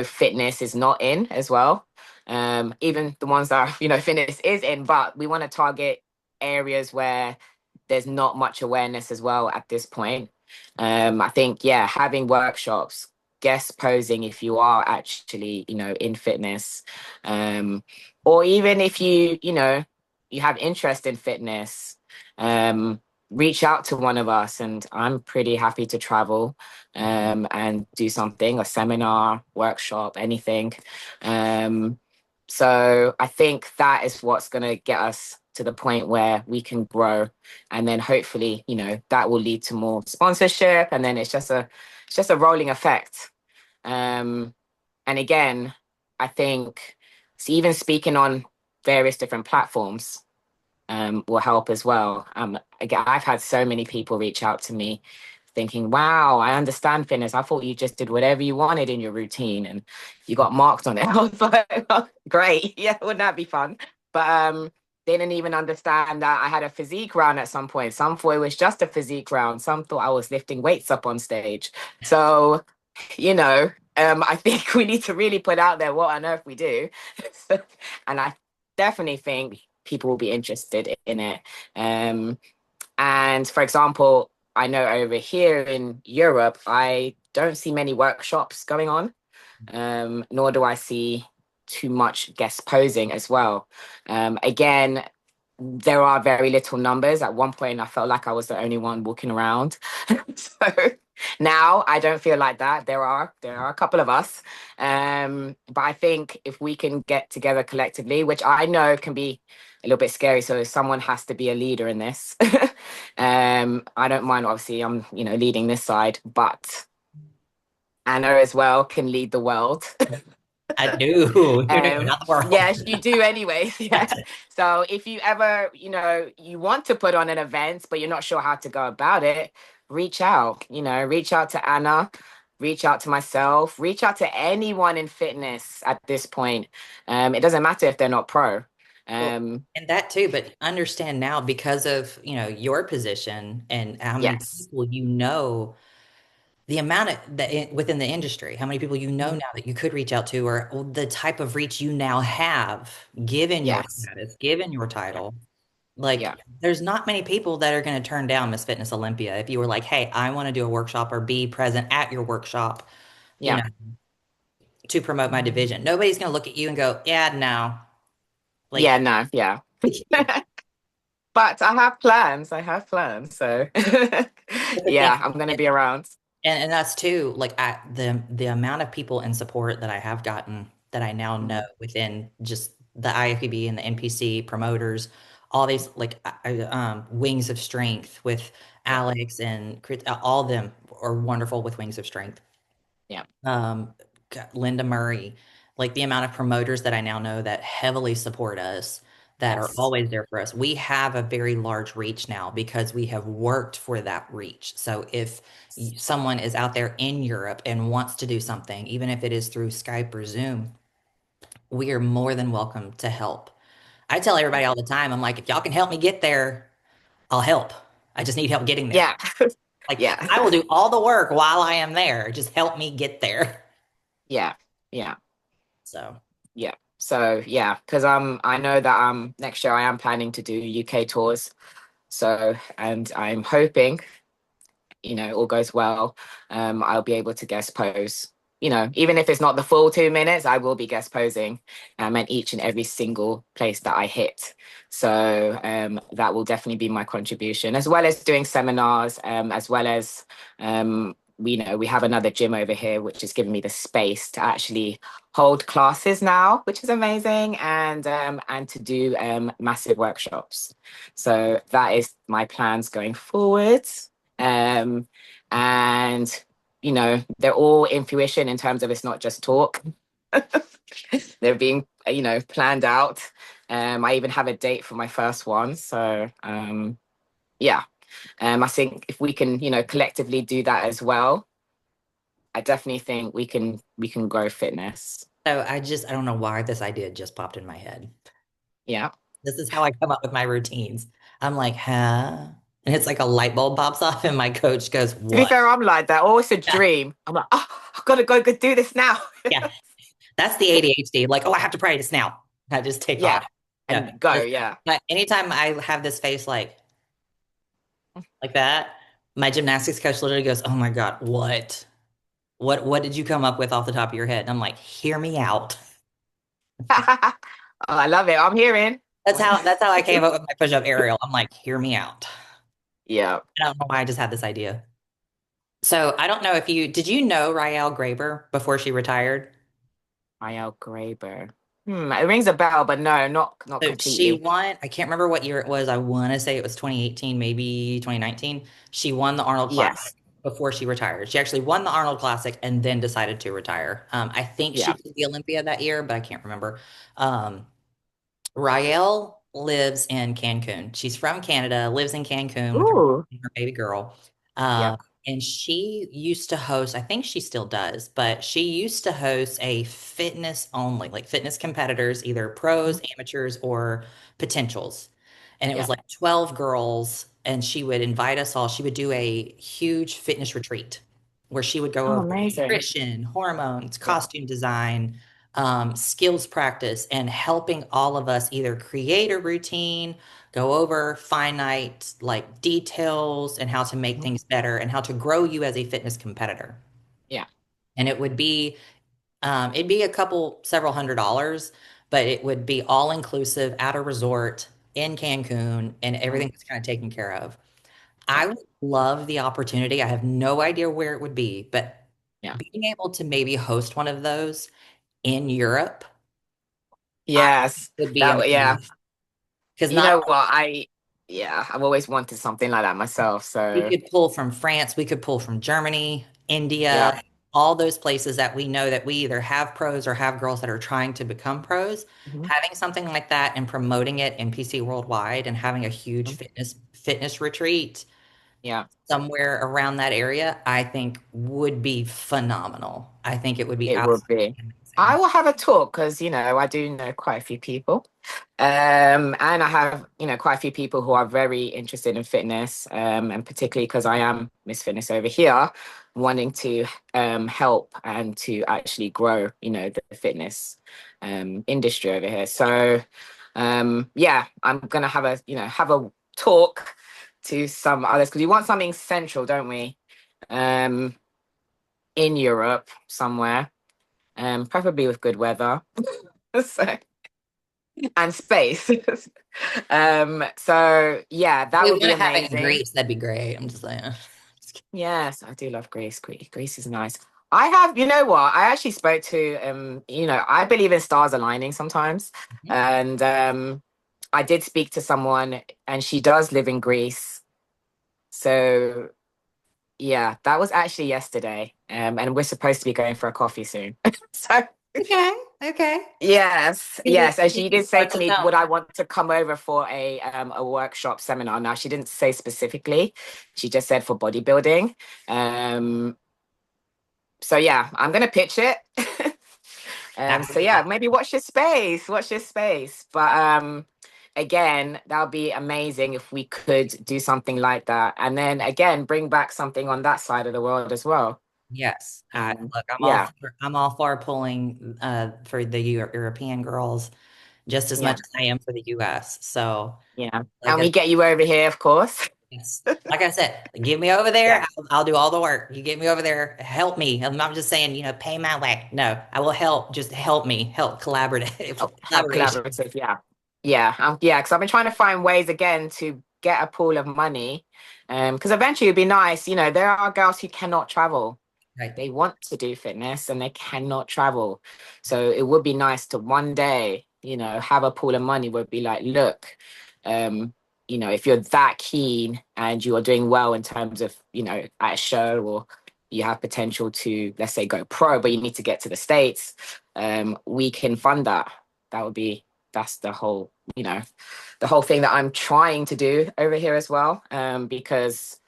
fitness is not in as well. Even the ones that, fitness is in, but we want to target areas where there's not much awareness as well at this point. I think, having workshops, guest posing if you are actually, in fitness, or even if you have interest in fitness, reach out to one of us, and I'm pretty happy to travel and do something, a seminar, workshop, anything. Um, so I think that is what's going to get us to the point where we can grow, and then hopefully, that will lead to more sponsorship, and then it's just a rolling effect. Um, and again, I think even speaking on various different platforms will help as well. Again, I've had so many people reach out to me thinking, wow, I understand fitness. I thought you just did whatever you wanted in your routine and you got marked on it. I was like, oh, great. Yeah, wouldn't that be fun? But they didn't even understand that I had a physique round at some point. Some thought it was just a physique round. Some thought I was lifting weights up on stage. So, I think we need to really put out there what on earth we do. And I definitely think people will be interested in it. And for example, I know over here in Europe, I don't see many workshops going on, nor do I see too much guest posing as well. Again, there are very little numbers. At one point, I felt like I was the only one walking around. So now I don't feel like that. There are a couple of us, but I think if we can get together collectively, which I know can be a little bit scary, so someone has to be a leader in this. I don't mind. Obviously, I'm leading this side, but Anna as well can lead the world. I do. No, not the world. Yes, you do anyways. Yeah. So if you ever, you want to put on an event, but you're not sure how to go about it, reach out, reach out to Anna, reach out to myself, reach out to anyone in fitness at this point. It doesn't matter if they're not pro. And that too, but understand now because of, your position and how many Yes. people the amount of within the industry, how many people now that you could reach out to, or the type of reach you now have, given your Yes. status, given your title. Like, Yeah. there's not many people that are going to turn down Miss Fitness Olympia if you were like, hey, I want to do a workshop or be present at your workshop, you Yeah. know, to promote my division. Nobody's going to look at you and go, yeah, no. Yeah, Like, no, yeah. But I have plans. I have plans. So but the yeah, thing, I'm gonna be around. and that's too, like the amount of people and support that I have gotten that I now know Mhm. within just the IFBB and the NPC promoters, all these like Wings of Strength with Yeah. Alex and all of them are wonderful with Wings of Strength. Yeah. um Linda Murray, like the amount of promoters that I now know that heavily support us, that are Yes. always there for us. We have a very large reach now because we have worked for that reach. So if someone is out there in Europe and wants to do something, even if it is through Skype or Zoom, we are more than welcome to help. I tell everybody all the time, I'm like, if y'all can help me get there, I'll help. I just need help getting there. Yeah. Like, Yeah. I will do all the work while I am there. Just help me get there. Yeah. Yeah. So Yeah. So yeah, because I know that next year I am planning to do UK tours. So and I'm hoping all goes well, I'll be able to guest pose. Even if it's not the full 2 minutes, I will be guest posing at each and every single place that I hit. So that will definitely be my contribution, as well as doing seminars, as well as we have another gym over here, which is giving me the space to actually hold classes now, which is amazing, and to do massive workshops. So that is my plans going forward. Um, and they're all intuition in terms of it's not just talk. They're being planned out. I even have a date for my first one. So yeah. I think if we can collectively do that as well, I definitely think we can grow fitness. So I don't know why this idea just popped in my head. Yeah. This is how I come up with my routines. I'm like, huh? And it's like a light bulb pops off, and my coach goes, To be what? fair, I'm like that. Oh, it's a Yeah, dream. I'm like, oh, I've got to go do this now. yeah. That's the ADHD. Like, oh, I have to practice now. I just take Yeah. off. Yeah. And go. Yeah. But anytime I have this face like that, my gymnastics coach literally goes, oh my God, what? What did you come up with off the top of your head? And I'm like, hear me out. Oh, I love it. I'm hearing. That's how I came up with my push-up aerial. I'm like, hear me out. Yeah. I don't know why I just had this idea. So I don't know if did you know Rael Graber before she retired? Mael Graber. It rings a bell, but no, not So she completely. won, I can't remember what year it was. I want to say it was 2018, maybe 2019. She won the Arnold Classic Yes. before she retired. She actually won the Arnold Classic and then decided to retire. I think she Yeah. did the Olympia that year, but I can't remember. Um, Rael lives in Cancun. She's from Canada, lives in Cancun with Ooh. her baby girl. Yep. And she used to host, I think she still does, but she used to host a fitness only, like fitness competitors, either pros, amateurs, or potentials. And it was Yeah. like 12 girls, and she would invite us all. She would do a huge fitness retreat where she would go Oh, over amazing. nutrition, hormones, Yeah. costume design, skills practice, and helping all of us either create a routine, go over finite like details and how to make Mhm. things better and how to grow you as a fitness competitor. Yeah. And it'd be a couple, several $100s, but it would be all inclusive at a resort in Cancun and Mhm. everything was kind of taken care of. Yeah. I would love the opportunity. I have no idea where it would be, but Yeah. being able to maybe host one of those in Europe, I Yes. would be Yeah. amazing. Because You not know what? Yeah, I've always wanted something like that myself. we So could pull from France, we could pull from Germany, yeah. India, all those places that we know that we either have pros or have girls that are trying to become pros. Mhm. Having something like that and promoting it in PC worldwide and having a huge Mhm. fitness retreat Yeah. somewhere around that area, I think would be phenomenal. I think it would be It would be. absolutely I amazing. will have a talk because, I do know quite a few people. And I have, quite a few people who are very interested in fitness, and particularly because I am Miss Fitness over here, wanting to help and to actually grow, the fitness industry over here. So, yeah, I'm gonna have a talk to some others because we want something central, don't we? Um, in Europe somewhere, preferably with good weather. So, and space. So yeah, If that we would want be to have it in amazing. Greece, that'd be great. I'm just saying. Yes, I do love Greece. Greece is nice. I have, you know what? I actually spoke to I believe in stars aligning sometimes. Mhm. And I did speak to someone and she does live in Greece. So yeah, that was actually yesterday. And we're supposed to be going for a coffee soon. So Okay, okay. yes, Maybe yes. And we she can did say start to the me, film. would I want to come over for a workshop seminar? Now she didn't say specifically. She just said for bodybuilding. Um, so yeah, I'm gonna pitch it. That would So be yeah, awesome. maybe watch this space. But again, that would be amazing if we could do something like that. And then again, bring back something on that side of the world as well. Yes. Um, Look, yeah, I'm all for pulling for the European girls just as yeah, much as I am for the US. So, yeah. like And I we get you over here, of course. yes. Like I said, get me over there. Yeah. I'll do all the work. You get me over there, help me. I'm not just saying, pay my way. No, I will help. Just help me. Help collaborative Help collaboration. collaborative, yeah. Yeah, because I've been trying to find ways again to get a pool of money. Because eventually it'd be nice, there are girls who cannot travel. Right. They want to do fitness and they cannot travel. So it would be nice to one day, have a pool of money where it'd be like, look, um, if you're that keen and you are doing well in terms of, at a show or you have potential to, let's say, go pro, but you need to get to the States, we can fund that. That would be, that's the whole thing that I'm trying to do over here as well. Because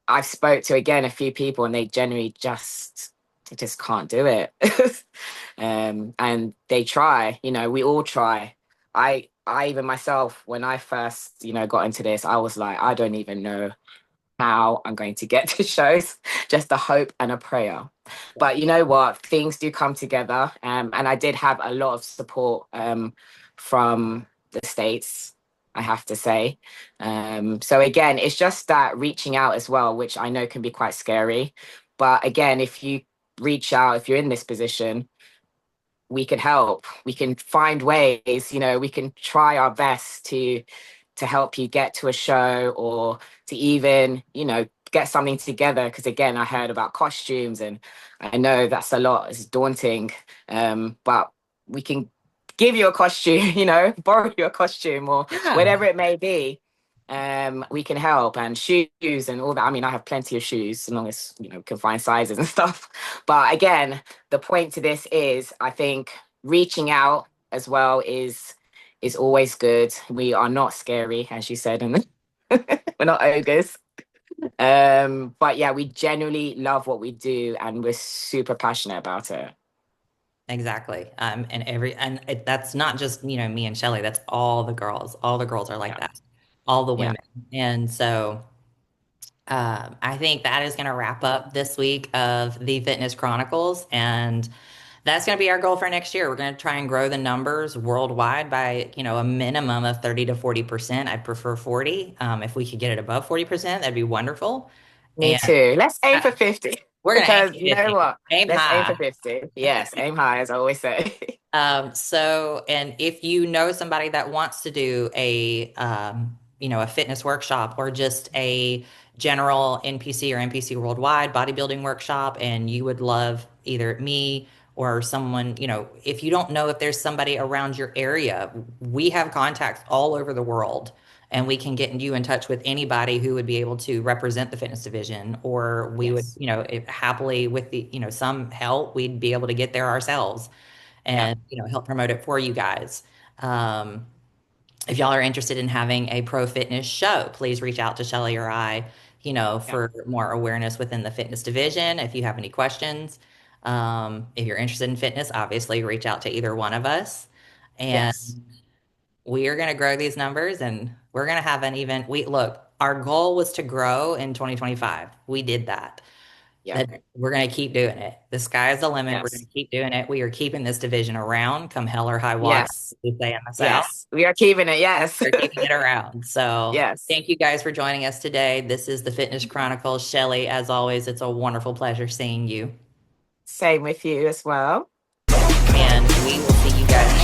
I've spoke to again a few people and they generally they just can't do it. And they try, we all try. I even myself, when I first, got into this, I was like, I don't even know how I'm going to get to shows, just a hope and a prayer. But you know what? Things do come together. And I did have a lot of support from the States, I have to say. So again, it's just that reaching out as well, which I know can be quite scary. But again, if you reach out, if you're in this position, we can help. We can find ways, we can try our best to to help you get to a show or to even, get something together. Because again, I heard about costumes and I know that's a lot, it's daunting. But we can give you a costume, borrow you a costume or whatever it may be. We can help, and shoes and all that. I mean, I have plenty of shoes as long as, can find sizes and stuff. But again, the point to this is, I think reaching out as well is always good. We are not scary, as you said, and we're not ogres. But yeah, we genuinely love what we do and we're super passionate about it. Exactly. That's not just, me and Shelly, that's all the girls. All the girls are like that. All the women. And so I think that is going to wrap up this week of the Fitness Chronicles. And that's going to be our goal for next year. We're going to try and grow the numbers worldwide by, a minimum of 30 to 40%. I'd prefer 40. If we could get it above 40%, that'd be wonderful. Me too. Let's aim for 50. We're going to aim for 50. You know what? Let's aim for 50. Yes, aim high, as I always say. And if you know somebody that wants to do a fitness workshop or just a general NPC or NPC worldwide bodybuilding workshop, and you would love either me or someone, if you don't know if there's somebody around your area, we have contacts all over the world. And we can get you in touch with anybody who would be able to represent the fitness division, or we would, if happily with the, some help, we'd be able to get there ourselves and, help promote it for you guys. If y'all are interested in having a pro fitness show, please reach out to Shelly or I, for more awareness within the fitness division. If you have any questions, if you're interested in fitness, obviously reach out to either one of us. And we are going to grow these numbers, and we're going to have an event. Our goal was to grow in 2025. We did that. Yeah. We're going to keep doing it. The sky is the limit. Yes. We're going to keep doing it. We are keeping this division around come hell or high water. Yes. We say in the South. Yes. We are keeping it. Yes. We're keeping it around. So thank you guys for joining us today. This is the Fitness Chronicles. Shelly, as always, it's a wonderful pleasure seeing you. Same with you as well. And we will see you guys